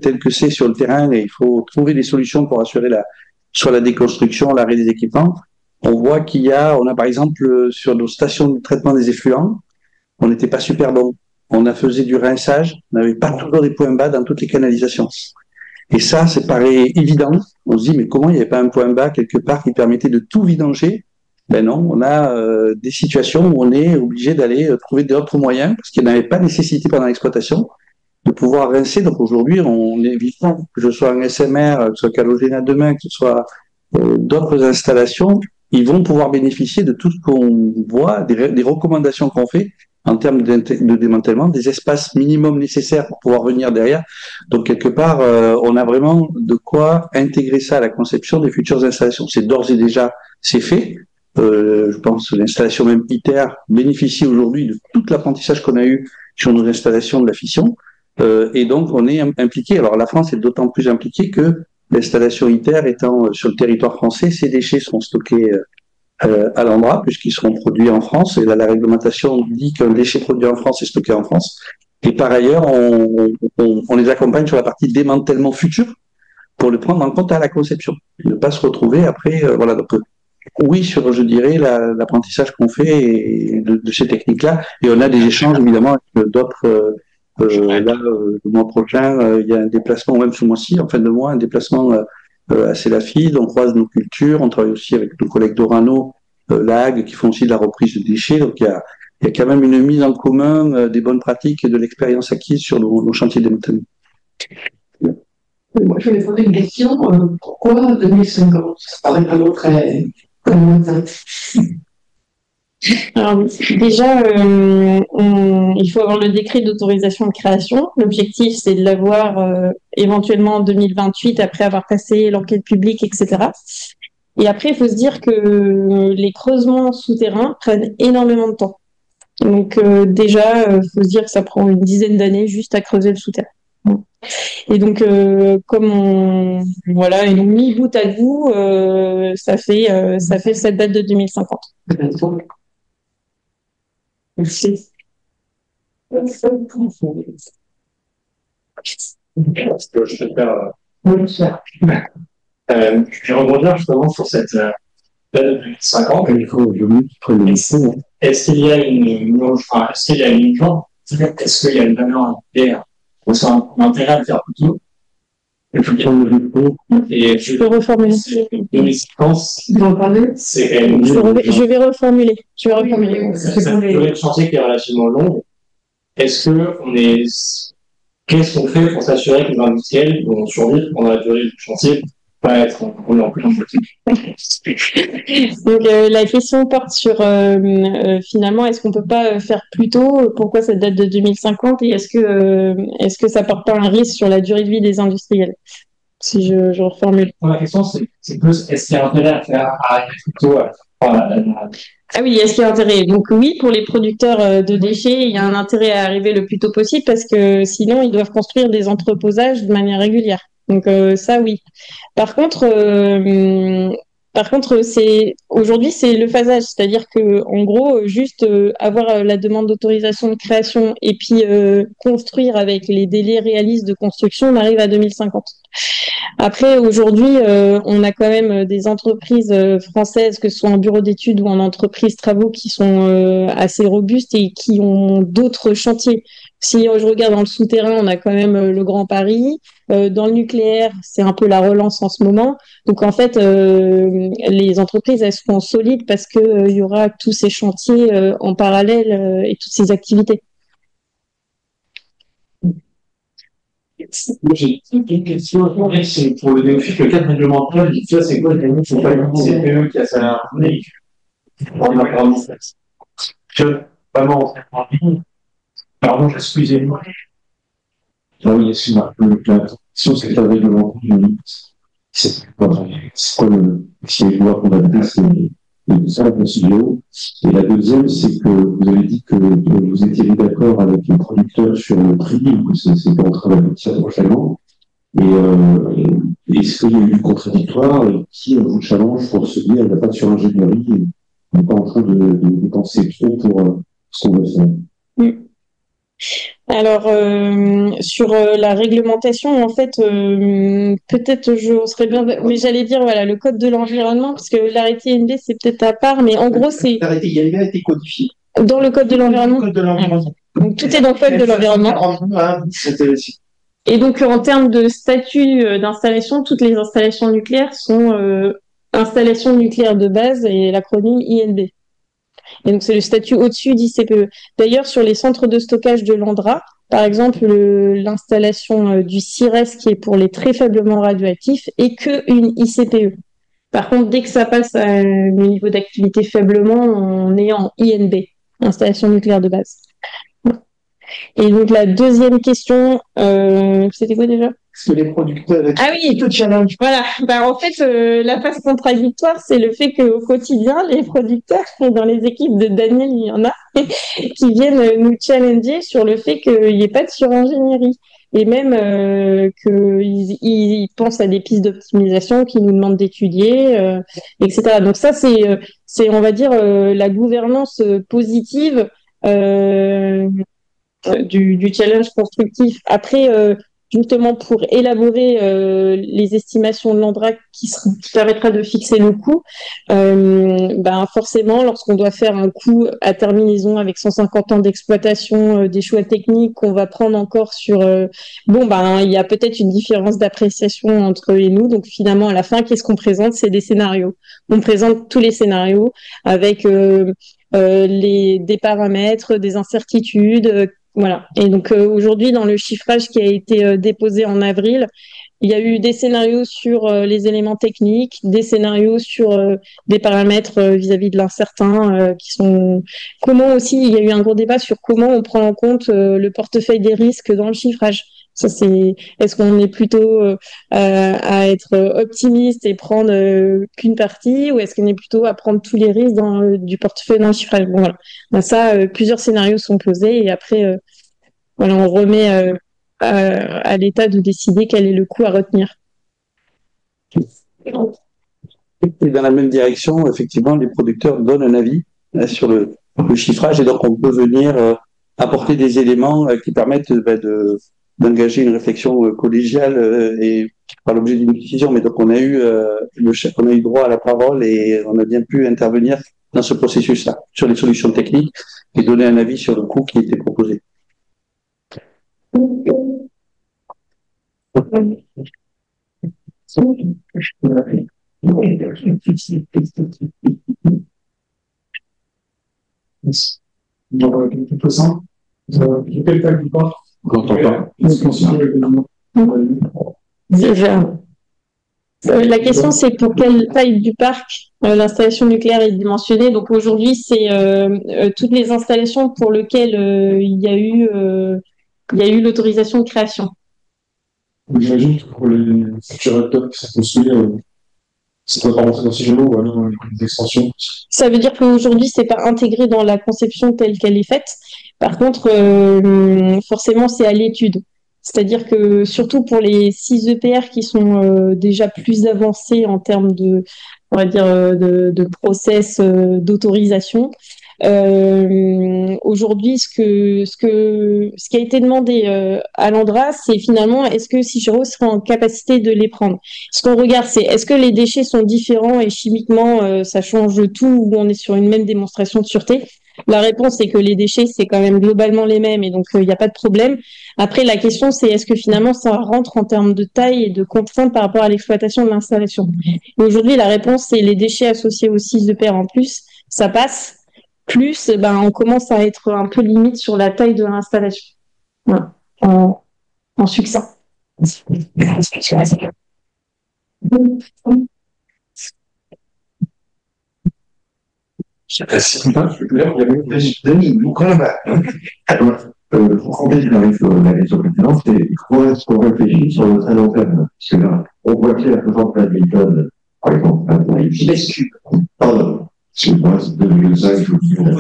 tel que c'est sur le terrain, et il faut trouver des solutions pour assurer soit la déconstruction, l'arrêt des équipements. On voit on a par exemple, sur nos stations de traitement des effluents, on n'était pas super bon. On a faisait du rinçage, on n'avait pas toujours des points bas dans toutes les canalisations. Et ça paraît évident. On se dit, mais comment il n'y avait pas un point bas quelque part qui permettait de tout vidanger? Ben non, on a des situations où on est obligé d'aller trouver d'autres moyens, parce qu'il n'y avait pas nécessité pendant l'exploitation de pouvoir rincer. Donc aujourd'hui, on est évident que ce soit un SMR, que ce soit Calogéna demain, que ce soit d'autres installations, ils vont pouvoir bénéficier de tout ce qu'on voit, des recommandations qu'on fait en termes de démantèlement, des espaces minimums nécessaires pour pouvoir venir derrière. Donc, quelque part, on a vraiment de quoi intégrer ça à la conception des futures installations. C'est d'ores et déjà, c'est fait. Je pense que l'installation même ITER bénéficie aujourd'hui de tout l'apprentissage qu'on a eu sur nos installations de la fission. Et donc, on est impliqué. Alors, la France est d'autant plus impliquée que l'installation ITER étant sur le territoire français, ces déchets sont stockés à l'Andra, puisqu'ils seront produits en France. Et là, la réglementation dit qu'un déchet produit en France est stocké en France. Et par ailleurs, on les accompagne sur la partie démantèlement futur pour le prendre en compte à la conception. Et ne pas se retrouver après, voilà. Donc, oui, sur, je dirais, l'apprentissage qu'on fait de ces techniques-là. Et on a des échanges, évidemment, avec d'autres. Le mois prochain, il y a un déplacement, même ce mois-ci, en fin de mois, un déplacement à Célafide. On croise nos cultures. On travaille aussi avec nos collègues d'Orano, l'AG, qui font aussi de la reprise de déchets. Donc, il il y a quand même une mise en commun des bonnes pratiques et de l'expérience acquise sur nos chantiers de démantèlement. Moi, je vais poser une question. Pourquoi 2050? Ça paraît vraiment très lointain. Alors, déjà, il faut avoir le décret d'autorisation de création. L'objectif, c'est de l'avoir éventuellement en 2028, après avoir passé l'enquête publique, etc. Et après, il faut se dire que les creusements souterrains prennent énormément de temps. Donc déjà, faut se dire que ça prend une dizaine d'années juste à creuser le souterrain. Et donc, voilà, et donc mis bout à bout, ça fait cette date de 2050. Merci. Est-ce que je peux faire. Je vais rebondir justement sur cette date de 2050. Est-ce qu'il y a une urgence? Est-ce qu'il y a une valeur un intérêt à le faire plus tôt? Et Je peux reformuler. 2050, c'est quand même. Je vais reformuler. C'est une durée de chantier qui est relativement longue. Qu'est-ce qu'on fait pour s'assurer que les industriels vont survivre pendant la durée du chantier, pas être en plus en politique? Donc la question porte sur finalement, est-ce qu'on peut pas faire plus tôt? Pourquoi cette date de 2050? Et est-ce que ça porte pas un risque sur la durée de vie des industriels? Si je reformule. La question, c'est plus, est-ce qu'il y a intérêt à arrêter plus tôt? Ah oui, est-ce qu'il y a intérêt? Donc oui, pour les producteurs de déchets, il y a un intérêt à arriver le plus tôt possible parce que sinon, ils doivent construire des entreposages de manière régulière. Donc ça, oui. Par contre, aujourd'hui, c'est le phasage, c'est-à-dire que en gros, juste avoir la demande d'autorisation de création et puis construire avec les délais réalistes de construction, on arrive à 2050. Après, aujourd'hui, on a quand même des entreprises françaises, que ce soit en bureau d'études ou en entreprise travaux, qui sont assez robustes et qui ont d'autres chantiers. Si je regarde dans le souterrain, on a quand même le Grand Paris. Dans le nucléaire, c'est un peu la relance en ce moment. Donc en fait, les entreprises, elles seront solides parce que il y aura tous ces chantiers en parallèle et toutes ces activités. Moi, j'ai une question. C'est pour le défi, le cadre réglementaire, ça, c'est quoi? C'est pas une CPE qui a sa ligne. Vraiment, pardon, excusez-moi. Ah oui, excuse-moi. La question, c'est le cadre réglementaire. C'est quoi si les lois qu'on a votées, c'est ça, la CGO. Et la deuxième, c'est que vous avez dit que vous étiez d'accord avec les producteurs sur le prix, que c'était en train d'aboutir prochainement. Et est-ce qu'il y a eu du contradictoire qui vous challenge pour se dire, il n'y a pas de suringénierie, on n'est pas en train de penser trop pour ce qu'on veut faire? Alors, sur la réglementation, en fait, peut-être je serais bien, mais j'allais dire, voilà, le code de l'environnement, parce que l'arrêté IND, c'est peut-être à part, mais en gros, c'est. L'arrêté IND a été codifié. Dans le code de l'environnement. Donc, tout est dans le code de l'environnement. Et donc, en termes de statut d'installation, toutes les installations nucléaires sont installations nucléaires de base et l'acronyme INB. Et donc, c'est le statut au-dessus d'ICPE. D'ailleurs, sur les centres de stockage de l'ANDRA, par exemple, l'installation du CIRES, qui est pour les très faiblement radioactifs, est qu'une ICPE. Par contre, dès que ça passe à un niveau d'activité faiblement, on est en INB, installation nucléaire de base. Et donc, la deuxième question, c'était quoi déjà? Parce que les producteurs. Ah oui, tout challenge. Voilà. En fait, la phase contradictoire, c'est le fait qu'au quotidien, les producteurs, et dans les équipes de Daniel, il y en a, qui viennent nous challenger sur le fait qu'il n'y ait pas de suringénierie. Et même qu'ils pensent à des pistes d'optimisation qu'ils nous demandent d'étudier, etc. Donc ça, c'est, on va dire, la gouvernance positive du challenge constructif. Après, justement, pour élaborer les estimations de l'ANDRA qui permettra de fixer le coût, forcément, lorsqu'on doit faire un coût à terminaison avec 150 ans d'exploitation, des choix techniques qu'on va prendre encore sur... il y a peut-être une différence d'appréciation entre eux et nous. Donc, finalement, à la fin, qu'est-ce qu'on présente? C'est des scénarios. On présente tous les scénarios avec... des paramètres, des incertitudes, voilà. Et donc aujourd'hui, dans le chiffrage qui a été déposé en avril, il y a eu des scénarios sur les éléments techniques, des scénarios sur des paramètres vis-à-vis de l'incertain qui sont. Comment aussi, il y a eu un gros débat sur comment on prend en compte le portefeuille des risques dans le chiffrage. Ça, c'est. Est-ce qu'on est plutôt à être optimiste et prendre qu'une partie, ou est-ce qu'on est plutôt à prendre tous les risques du portefeuille dans le chiffrage? Bon, voilà. Donc ça, plusieurs scénarios sont posés et après, voilà, on remet à l'État de décider quel est le coût à retenir. Et dans la même direction, effectivement, les producteurs donnent un avis sur le chiffrage et donc on peut venir apporter des éléments qui permettent d'engager une réflexion collégiale et qui fera l'objet d'une décision. Mais donc on a eu droit à la parole et on a bien pu intervenir dans ce processus-là sur les solutions techniques et donner un avis sur le coût qui était proposé. La question, c'est pour quelle taille du parc l'installation nucléaire est dimensionnée. Donc aujourd'hui, c'est toutes les installations pour lesquelles il y a eu l'autorisation de création. J'imagine que pour les futurs réacteurs qui sont construits, ça ne doit pas rentrer dans ces jalons ou alors dans les extensions. Ça veut dire qu'aujourd'hui, c'est pas intégré dans la conception telle qu'elle est faite. Par contre, forcément, c'est à l'étude. C'est-à-dire que surtout pour les 6 EPR qui sont déjà plus avancés en termes de, on va dire, de process d'autorisation. Aujourd'hui, ce qui a été demandé à l'ANDRA, c'est finalement est-ce que Cigero sera en capacité de les prendre. Ce qu'on regarde, c'est est-ce que les déchets sont différents et chimiquement ça change tout ou on est sur une même démonstration de sûreté. La réponse est que les déchets c'est quand même globalement les mêmes et donc il n'y a pas de problème. Après, la question c'est est-ce que finalement ça rentre en termes de taille et de contraintes par rapport à l'exploitation de l'installation. Et aujourd'hui, la réponse c'est les déchets associés aux 6 EPR en plus, ça passe. Plus, on commence à être un peu limite sur la taille de l'installation. Voilà. En succinct. Pour compléter la question précédente, c'est ce qu'on réfléchit sur le très long terme. Parce que là, on voit clair que quand la méthode, par exemple, pardon. Excuse-moi, c'est 2005, je vous dis. On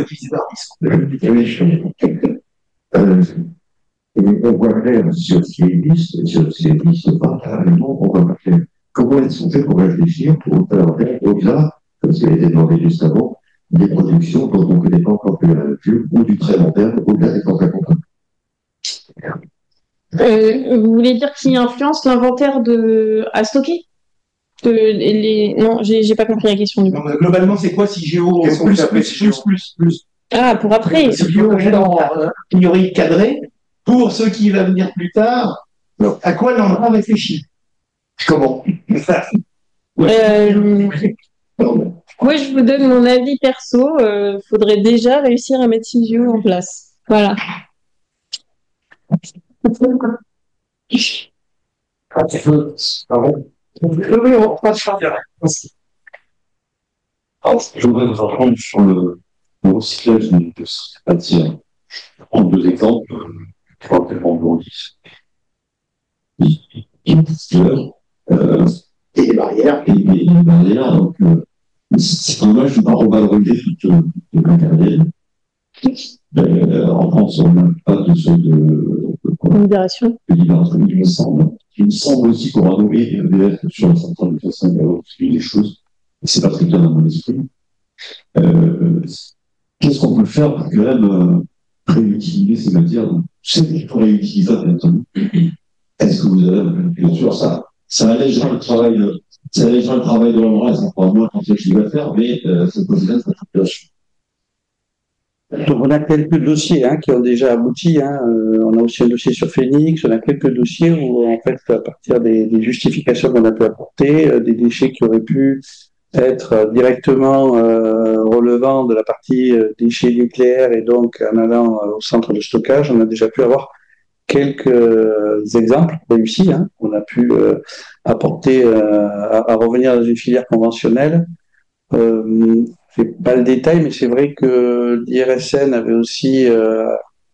voit clair sur ce qui existe, et sur ce qui existe pas, carrément, on voit pas clair. Comment est-ce qu'on fait pour réfléchir, pour faire au-delà, comme ce qui a été demandé juste avant, des productions dont on ne connaît pas encore que la nature, ou du très long terme, au-delà des temps vous voulez dire qui influence l'inventaire à stocker? Non, j'ai pas compris la question du coup. Non, globalement, c'est quoi Cigéo plus. Ah, pour après. Cigéo en priori cadré. Pour ce qui va venir plus tard, à quoi l'endroit réfléchit? Comment? Moi, je vous donne mon avis perso. Faudrait déjà réussir à mettre Cigéo en place. Voilà. On passe par derrière. Je voudrais vous entendre sur le recyclage de matières. Je vais prendre 2 exemples, je crois que rebondissent. Et des barrières. Donc, c'est dommage de ne pas revaloriser tout le matériel. En France, on n'a pas de seuil de libération. Il me semble aussi qu'on va nommer des EDF sur le central de façon à des choses. Et c'est pas très clair dans mon esprit. Qu'est-ce qu'on peut faire pour quand même réutiliser ces matières? C'est qu'il faut réutiliser ça, bien entendu. Est-ce que vous avez bien sûr ça allégera le travail de l'endroit, et ça fera moins quand c'est qu'il va faire, mais ça pose une situation. Donc, on a quelques dossiers qui ont déjà abouti. On a aussi un dossier sur Phoenix. On a quelques dossiers où, en fait, à partir des justifications qu'on a pu apporter, des déchets qui auraient pu être directement relevant de la partie déchets nucléaires et donc en allant au centre de stockage, on a déjà pu avoir quelques exemples réussis. Hein. On a pu apporter à revenir dans une filière conventionnelle. Je n'ai pas le détail, mais c'est vrai que l'IRSN avait aussi,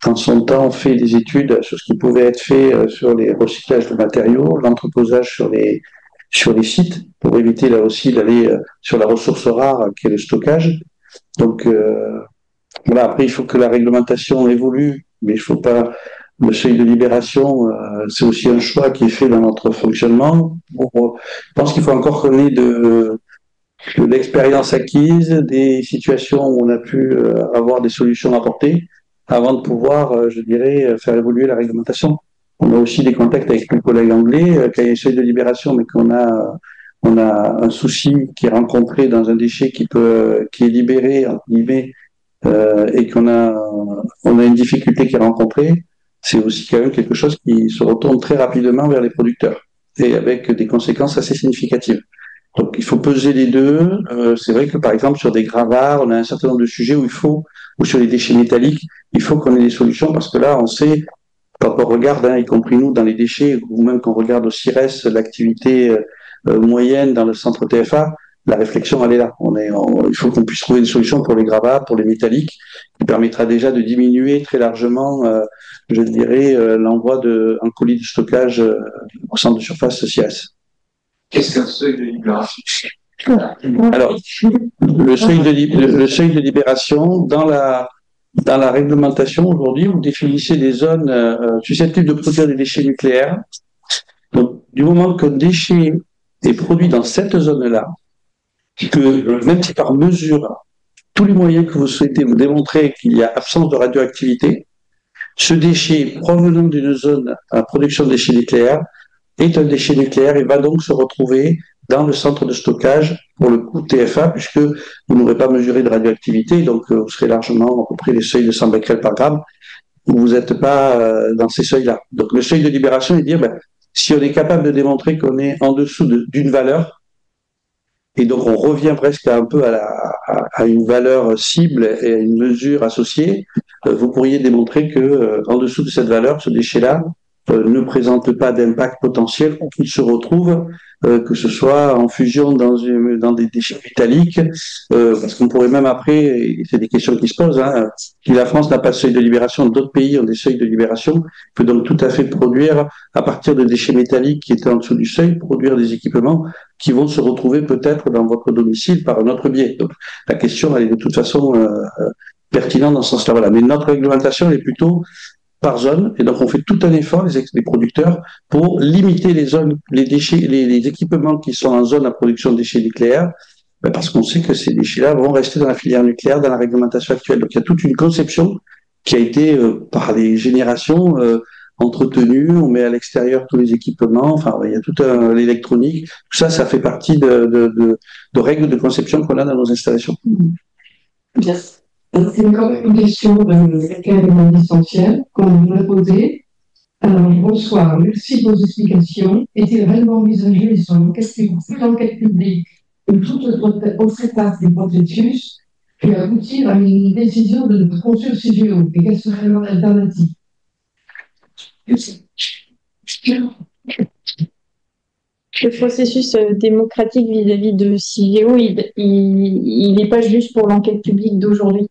en son temps, fait des études sur ce qui pouvait être fait sur les recyclages de matériaux, l'entreposage sur les sites, pour éviter là aussi d'aller sur la ressource rare qui est le stockage. Donc voilà, après il faut que la réglementation évolue, mais il faut pas. Le seuil de libération, c'est aussi un choix qui est fait dans notre fonctionnement. Je pense qu'il faut encore qu'on ait de l'expérience acquise, des situations où on a pu avoir des solutions apportées avant de pouvoir, je dirais, faire évoluer la réglementation. On a aussi des contacts avec nos collègues anglais, quand il y a un seuil de libération, mais on a un souci qui est rencontré dans un déchet qui est libéré, entre guillemets, et on a une difficulté qui est rencontrée, c'est aussi quand même quelque chose qui se retourne très rapidement vers les producteurs et avec des conséquences assez significatives. Donc il faut peser les deux. C'est vrai que par exemple sur des gravats, on a un certain nombre de sujets ou sur les déchets métalliques, il faut qu'on ait des solutions parce que là, on sait, quand on regarde, hein, y compris nous dans les déchets, ou même quand on regarde au CIRES l'activité moyenne dans le centre TFA, la réflexion elle est là. Il faut qu'on puisse trouver des solutions pour les gravats, pour les métalliques, qui permettra déjà de diminuer très largement, je dirais, l'envoi en colis de stockage au centre de surface CIRES. Qu'est-ce qu'un seuil de libération? Alors, le seuil de libération, dans la réglementation aujourd'hui, vous définissez des zones susceptibles de produire des déchets nucléaires. Donc, du moment qu'un déchet est produit dans cette zone-là, que même si par mesure, tous les moyens que vous souhaitez vous démontrer qu'il y a absence de radioactivité, ce déchet provenant d'une zone à production de déchets nucléaires est un déchet nucléaire et va donc se retrouver dans le centre de stockage pour le coup TFA, puisque vous n'aurez pas mesuré de radioactivité, donc vous serez largement à peu près les seuils de 100 becquerels par gramme, vous n'êtes pas dans ces seuils-là. Donc le seuil de libération est de dire, si on est capable de démontrer qu'on est en dessous d'une valeur, et donc on revient presque un peu à une valeur cible et à une mesure associée, vous pourriez démontrer que en dessous de cette valeur, ce déchet-là ne présente pas d'impact potentiel ou qu'il se retrouve, que ce soit en fusion dans des déchets métalliques, parce qu'on pourrait même après, et c'est des questions qui se posent, hein, si la France n'a pas de seuil de libération, d'autres pays ont des seuils de libération, peut donc tout à fait produire, à partir de déchets métalliques qui étaient en dessous du seuil, produire des équipements qui vont se retrouver peut-être dans votre domicile par un autre biais. Donc, la question, elle est de toute façon pertinente dans ce sens-là. Voilà. Mais notre réglementation, elle est plutôt par zone, et donc on fait tout un effort, les producteurs, pour limiter les zones, les déchets, les équipements qui sont en zone à production de déchets nucléaires, parce qu'on sait que ces déchets-là vont rester dans la filière nucléaire, dans la réglementation actuelle. Donc il y a toute une conception qui a été, par les générations, entretenue, on met à l'extérieur tous les équipements, enfin il y a tout l'électronique, tout ça, ça fait partie de règles de conception qu'on a dans nos installations. Bien. C'est quand même une question de quelqu'un essentiel qu'on vous a posée. Alors, bonsoir, merci de vos explications. Est-il réellement envisagé sur l'enquête publique où toute autre étape du processus puis aboutir à une décision de notre conseil CGO? Et quelle serait alors l'alternative? Le processus démocratique vis-à-vis de CIGEO, il n'est pas juste pour l'enquête publique d'aujourd'hui.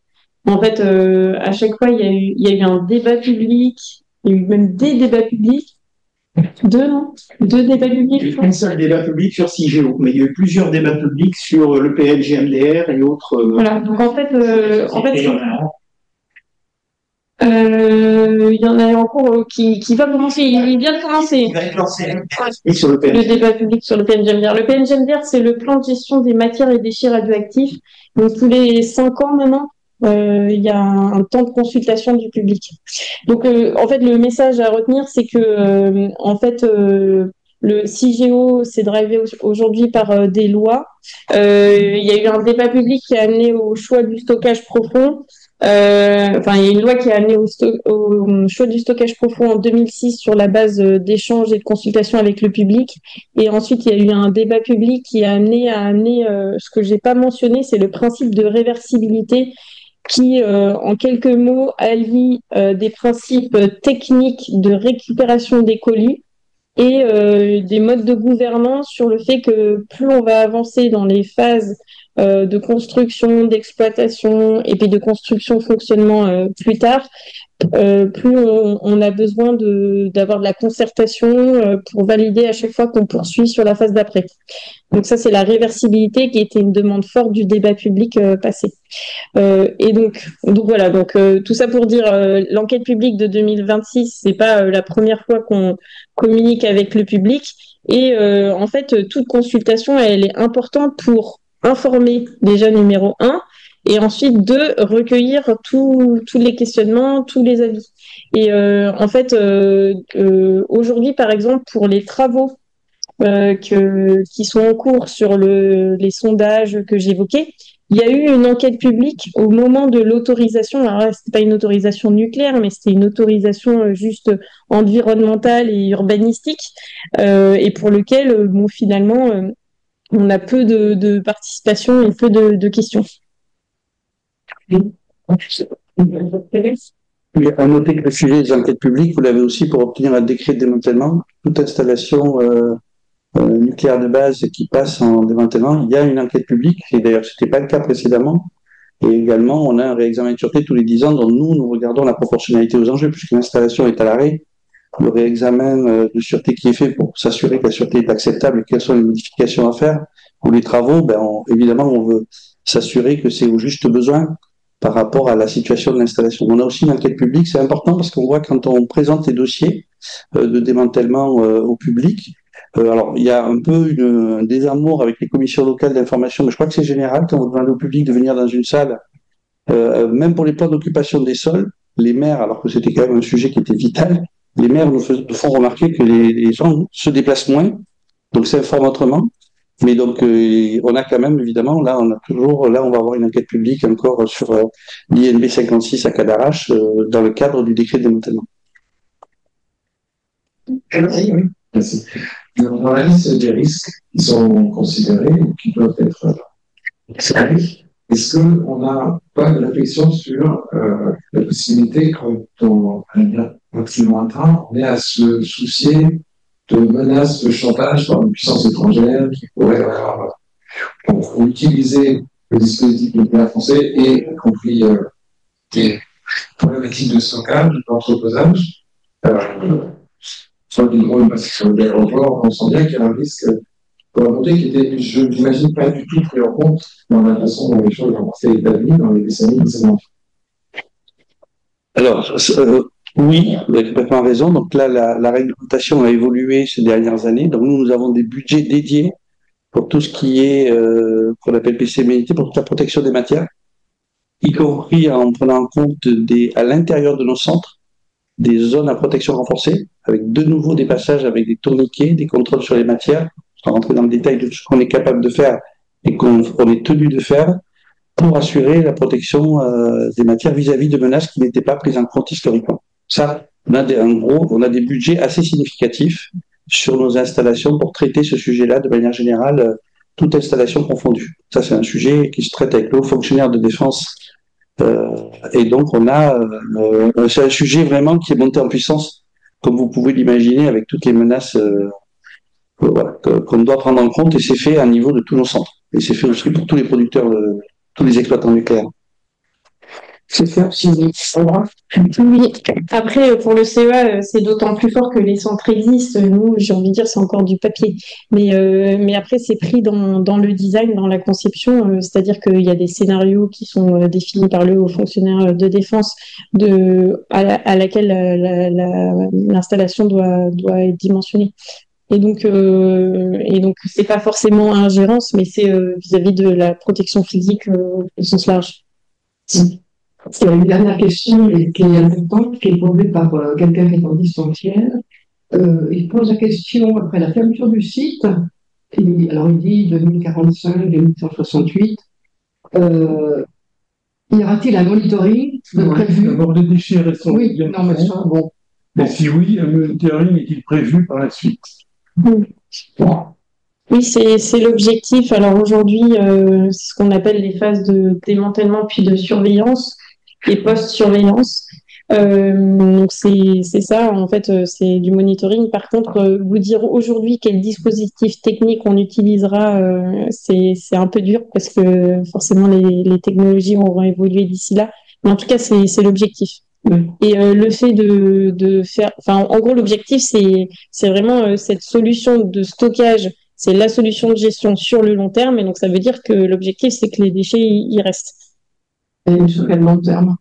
En fait, à chaque fois, il y a eu un débat public, il y a eu même des débats publics. Deux débats publics. Il y a eu un seul débat public sur CIGEO, mais il y a eu plusieurs débats publics sur le PLGMDR et autres. Voilà, donc en fait, il y en a en cours qui va commencer, il vient de commencer. Il va être lancé sur le Le débat public sur le PNGMDR. Le PNGMDR, c'est le plan de gestion des matières et déchets radioactifs. Donc tous les 5 ans maintenant, il y a un temps de consultation du public. Donc en fait, le message à retenir, c'est que en fait, le CIGEO s'est drivé aujourd'hui par des lois. Il y a eu un débat public qui a amené au choix du stockage profond. Enfin, il y a une loi qui a amené au choix du stockage profond en 2006 sur la base d'échanges et de consultations avec le public. Et ensuite, il y a eu un débat public qui a amené ce que j'ai pas mentionné, c'est le principe de réversibilité qui, en quelques mots, allie des principes techniques de récupération des colis et des modes de gouvernance sur le fait que plus on va avancer dans les phases de construction, d'exploitation et puis de construction fonctionnement plus tard, plus on a besoin d'avoir de la concertation pour valider à chaque fois qu'on poursuit sur la phase d'après. Donc ça, c'est la réversibilité qui était une demande forte du débat public passé. Et donc voilà, donc tout ça pour dire l'enquête publique de 2026, c'est pas la première fois qu'on communique avec le public. Et en fait, toute consultation, elle est importante pour informer déjà numéro un, et ensuite deux, recueillir tous les questionnements, tous les avis. Et en fait, aujourd'hui, par exemple, pour les travaux qui sont en cours sur les sondages que j'évoquais, il y a eu une enquête publique au moment de l'autorisation. Alors là, c'était pas une autorisation nucléaire, mais c'était une autorisation juste environnementale et urbanistique, et pour lequel, bon, finalement, on a peu de participation et peu de questions. Oui, à noter que le sujet des enquêtes publiques, vous l'avez aussi pour obtenir un décret de démantèlement. Toute installation nucléaire de base qui passe en démantèlement, il y a une enquête publique, et d'ailleurs ce n'était pas le cas précédemment. Et également, on a un réexamen de sûreté tous les 10 ans dont nous regardons la proportionnalité aux enjeux, puisque l'installation est à l'arrêt. Le réexamen de sûreté qui est fait pour s'assurer que la sûreté est acceptable et quelles sont les modifications à faire. Pour les travaux, évidemment, on veut s'assurer que c'est au juste besoin par rapport à la situation de l'installation. On a aussi une enquête publique, c'est important parce qu'on voit quand on présente les dossiers de démantèlement au public, alors il y a un peu un désamour avec les commissions locales d'information, mais je crois que c'est général quand on demande au public de venir dans une salle, même pour les plans d'occupation des sols, les maires, alors que c'était quand même un sujet qui était vital, les maires nous font remarquer que les gens se déplacent moins, donc ça informe autrement. Mais donc, on a quand même, évidemment, là, on va avoir une enquête publique encore sur l'INB 56 à Cadarache, dans le cadre du décret de démantèlement. Merci. Merci. Dans la liste des risques qui sont considérés ou qui doivent être expliqués, est-ce qu'on n'a pas de réflexion sur la possibilité, quand on est plus lointain, on est à se soucier de menaces de chantage par une puissance étrangère qui pourrait avoir pour utiliser le dispositif nucléaire français et y compris des problématiques de stockage, d'entreposage. Soit des drôles, parce que sur l'aéroport, on sent bien qu'il y a un risque pour la montée qui était, je n'imagine, pas du tout pris en compte dans la façon dont les choses ont été établies dans les décennies précédentes. Alors, oui, vous avez complètement raison. Donc là, la réglementation a évolué ces dernières années. Donc nous avons des budgets dédiés pour tout ce qui est, qu'on appelle PCMNT, pour toute la protection des matières, y compris en prenant en compte à l'intérieur de nos centres, des zones à protection renforcée, avec de nouveau des passages avec des tourniquets, des contrôles sur les matières, sans rentrer dans le détail de ce qu'on est capable de faire et qu'on est tenu de faire pour assurer la protection des matières vis-à-vis de menaces qui n'étaient pas prises en compte historiquement. Ça, on a des budgets assez significatifs sur nos installations pour traiter ce sujet-là de manière générale, toute installation confondue. Ça, c'est un sujet qui se traite avec le haut fonctionnaire de défense. Et donc, c'est un sujet vraiment qui est monté en puissance, comme vous pouvez l'imaginer, avec toutes les menaces qu'on doit prendre en compte, et c'est fait à niveau de tous nos centres. Et c'est fait aussi pour tous les producteurs, tous les exploitants nucléaires. C'est ça, oui. Après, pour le CEA, c'est d'autant plus fort que les centres existent. Nous, j'ai envie de dire, c'est encore du papier. Mais après, c'est pris dans le design, dans la conception. C'est-à-dire qu'il y a des scénarios qui sont définis par le haut fonctionnaire de défense à laquelle l'installation doit être dimensionnée. Et donc, c'est pas forcément ingérence, mais c'est vis-à-vis de la protection physique au sens large. Il y a une dernière question qui est importante, qui est posée par quelqu'un qui est en distanciel. Il pose la question après la fermeture du site. Alors il dit 2045, 2168. Y aura-t-il un monitoring prévu? D'abord, les déchets restent Oui, bien non, mais ça, bon. Et si oui, un monitoring est-il prévu par la suite? Oui, c'est l'objectif. Alors aujourd'hui, c'est ce qu'on appelle les phases de démantèlement puis de surveillance et post-surveillance. Donc c'est ça, en fait, c'est du monitoring. Par contre, vous dire aujourd'hui quel dispositif technique on utilisera, c'est un peu dur parce que forcément les technologies auront évolué d'ici là. Mais en tout cas, c'est l'objectif. Et le fait de faire, enfin, en gros, l'objectif, c'est vraiment cette solution de stockage. C'est la solution de gestion sur le long terme. Et donc, ça veut dire que l'objectif, c'est que les déchets, ils restent. Et sur quel long terme?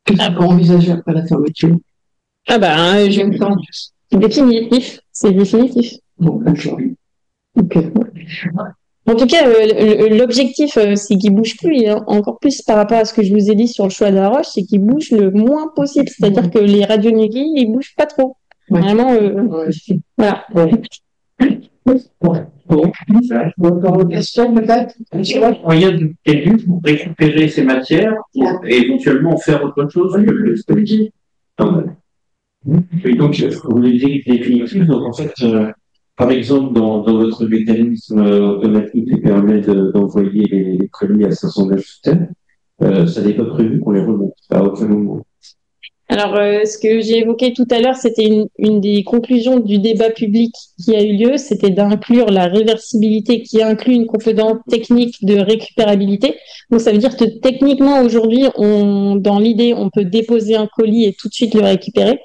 Qu'est-ce qu'on envisage après la fermeture? Ah bah, définitif. C'est définitif. Bon, d'accord. Ok. En tout cas, l'objectif, c'est qu'il bouge plus, et encore plus par rapport à ce que je vous ai dit sur le choix de la roche, c'est qu'il bouge le moins possible. C'est-à-dire que les radionucléides, ils bougent pas trop. Ouais. Vraiment, voilà. Encore une question, peut-être? Moyen de prévu pour récupérer ces matières et éventuellement faire autre chose que le stocker. Et donc, vous voulez dire définitif, donc en fait, par exemple, dans votre mécanisme automatique qui permet d'envoyer les colis à 509 systèmes, ça n'est pas prévu qu'on les remonte à aucun moment. Alors, ce que j'ai évoqué tout à l'heure, c'était une des conclusions du débat public qui a eu lieu, c'était d'inclure la réversibilité qui inclut une composante technique de récupérabilité. Donc, ça veut dire que techniquement, aujourd'hui, dans l'idée, on peut déposer un colis et tout de suite le récupérer.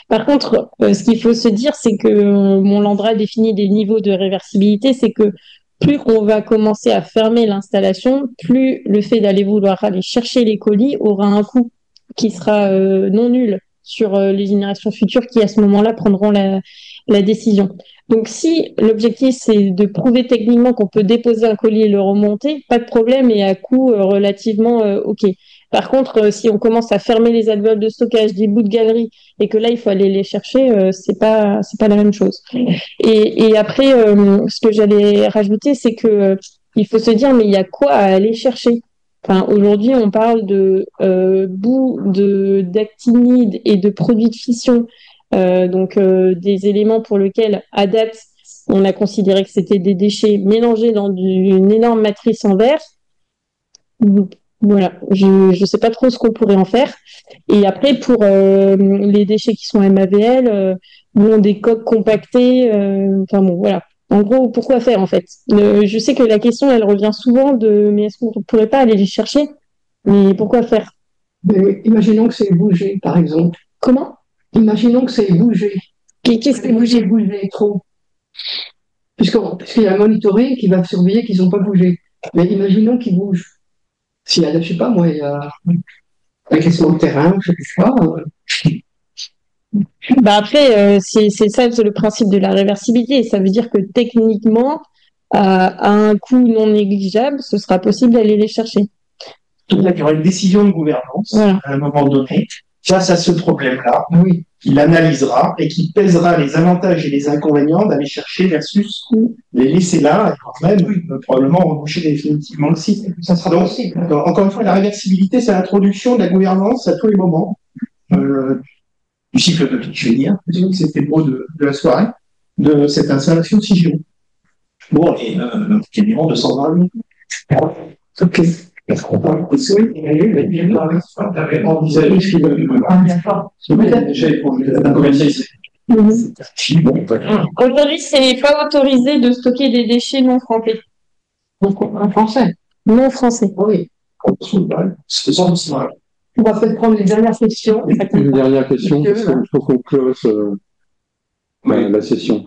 Par contre, ce qu'il faut se dire, c'est que mon Landra définit des niveaux de réversibilité, c'est que plus on va commencer à fermer l'installation, plus le fait d'aller vouloir aller chercher les colis aura un coût qui sera non nul sur les générations futures qui, à ce moment-là, prendront la décision. Donc, si l'objectif, c'est de prouver techniquement qu'on peut déposer un colis et le remonter, pas de problème et à coût relativement OK. Par contre, si on commence à fermer les alvéoles de stockage des bouts de galerie et que là, il faut aller les chercher, c'est pas la même chose. Et après, ce que j'allais rajouter, c'est que il faut se dire, mais il y a quoi à aller chercher? Enfin, aujourd'hui, on parle de bouts d'actinides et de produits de fission, donc des éléments pour lesquels, à date, on a considéré que c'était des déchets mélangés dans une énorme matrice en verre. Voilà, je ne sais pas trop ce qu'on pourrait en faire. Et après, pour les déchets qui sont MAVL, des coques compactées, enfin bon, voilà. En gros, pourquoi faire en fait? Je sais que la question, elle revient souvent mais est-ce qu'on ne pourrait pas aller les chercher? Mais pourquoi faire? Mais imaginons que c'est bougé, par exemple. Comment? Imaginons que c'est bougé. Qu'est-ce qui bouge? Bougé trop. Puisqu'il y a un monitoring qui va surveiller qu'ils n'ont pas bougé. Mais imaginons qu'ils bougent. S'il y a, je sais pas, moi, il y a un question de terrain, je sais pas. Bah après, c'est ça, c'est le principe de la réversibilité. Ça veut dire que techniquement, à un coût non négligeable, ce sera possible d'aller les chercher. Donc, il y aura une décision de gouvernance à un moment donné face à ce problème-là, qu'il analysera et qui pèsera les avantages et les inconvénients d'aller chercher versus les laisser là et quand même probablement reboucher définitivement le site. Ça sera donc, encore une fois, la réversibilité, c'est l'introduction de la gouvernance à tous les moments du cycle de vie, je vais dire. C'était le mot de la soirée de cette installation CIGEO. Bon, et quasiment 220 000. Ok. Aujourd'hui, c'est pas autorisé de stocker des déchets non français. Donc, en français? Non français. Oui. On va peut-être prendre les dernières questions. Une dernière question, parce qu'il faut qu'on close la session.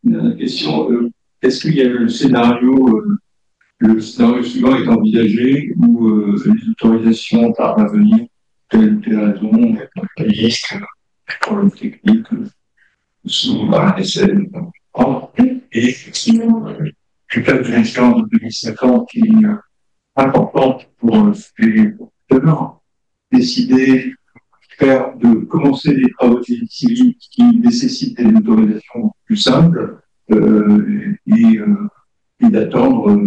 Une dernière question. Est-ce qu'il y a le scénario suivant est envisagé où les autorisations par à venir, telle ou telle raison, les risques, les problèmes techniques, sont par la SN, et effectivement, du cas de l'échéance de 2050 qui est importante pour les demain, décider de commencer des travaux civils qui nécessitent des autorisations plus simples et d'attendre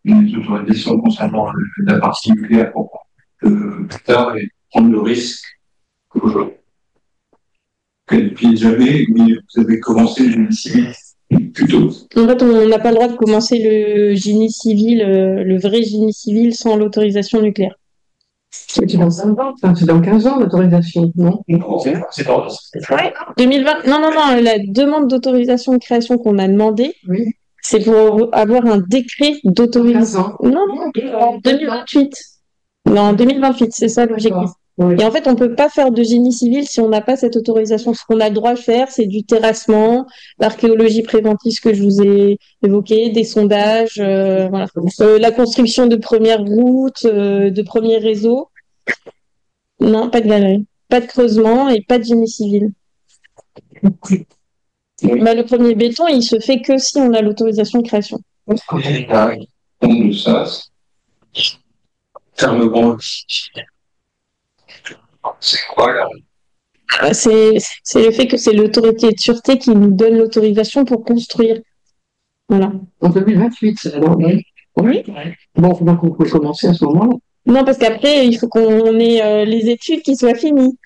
les autorisations concernant la partie nucléaire pour plus tard et prendre le risque que depuis jamais, mais vous avez commencé le génie civil plus tôt. En fait, on n'a pas le droit de commencer le génie civil, le vrai génie civil, sans l'autorisation nucléaire. C'est dans 5 ans, enfin, c'est dans 15 ans l'autorisation, non? C'est dans 2020, non, la demande d'autorisation de création qu'on a demandée, Oui. c'est pour avoir un décret d'autorisation. Non, en 2028. Non, en 2028, c'est ça l'objectif. Oui. Et en fait, on peut pas faire de génie civil si on n'a pas cette autorisation. Ce qu'on a le droit de faire, c'est du terrassement, l'archéologie préventive, ce que je vous ai évoqué, des sondages, voilà. La construction de premières routes, de premiers réseaux. Non, pas de galerie, pas de creusement et pas de génie civil. Bah, le premier béton, il se fait que si on a l'autorisation de création. Donc de ça, ferme grand. C'est quoi là? C'est le fait que c'est l'autorité de sûreté qui nous donne l'autorisation pour construire. Voilà. En 2028, c'est alors. Oui. Bon, donc on peut commencer à ce moment-là. Non, parce qu'après, il faut qu'on ait les études qui soient finies.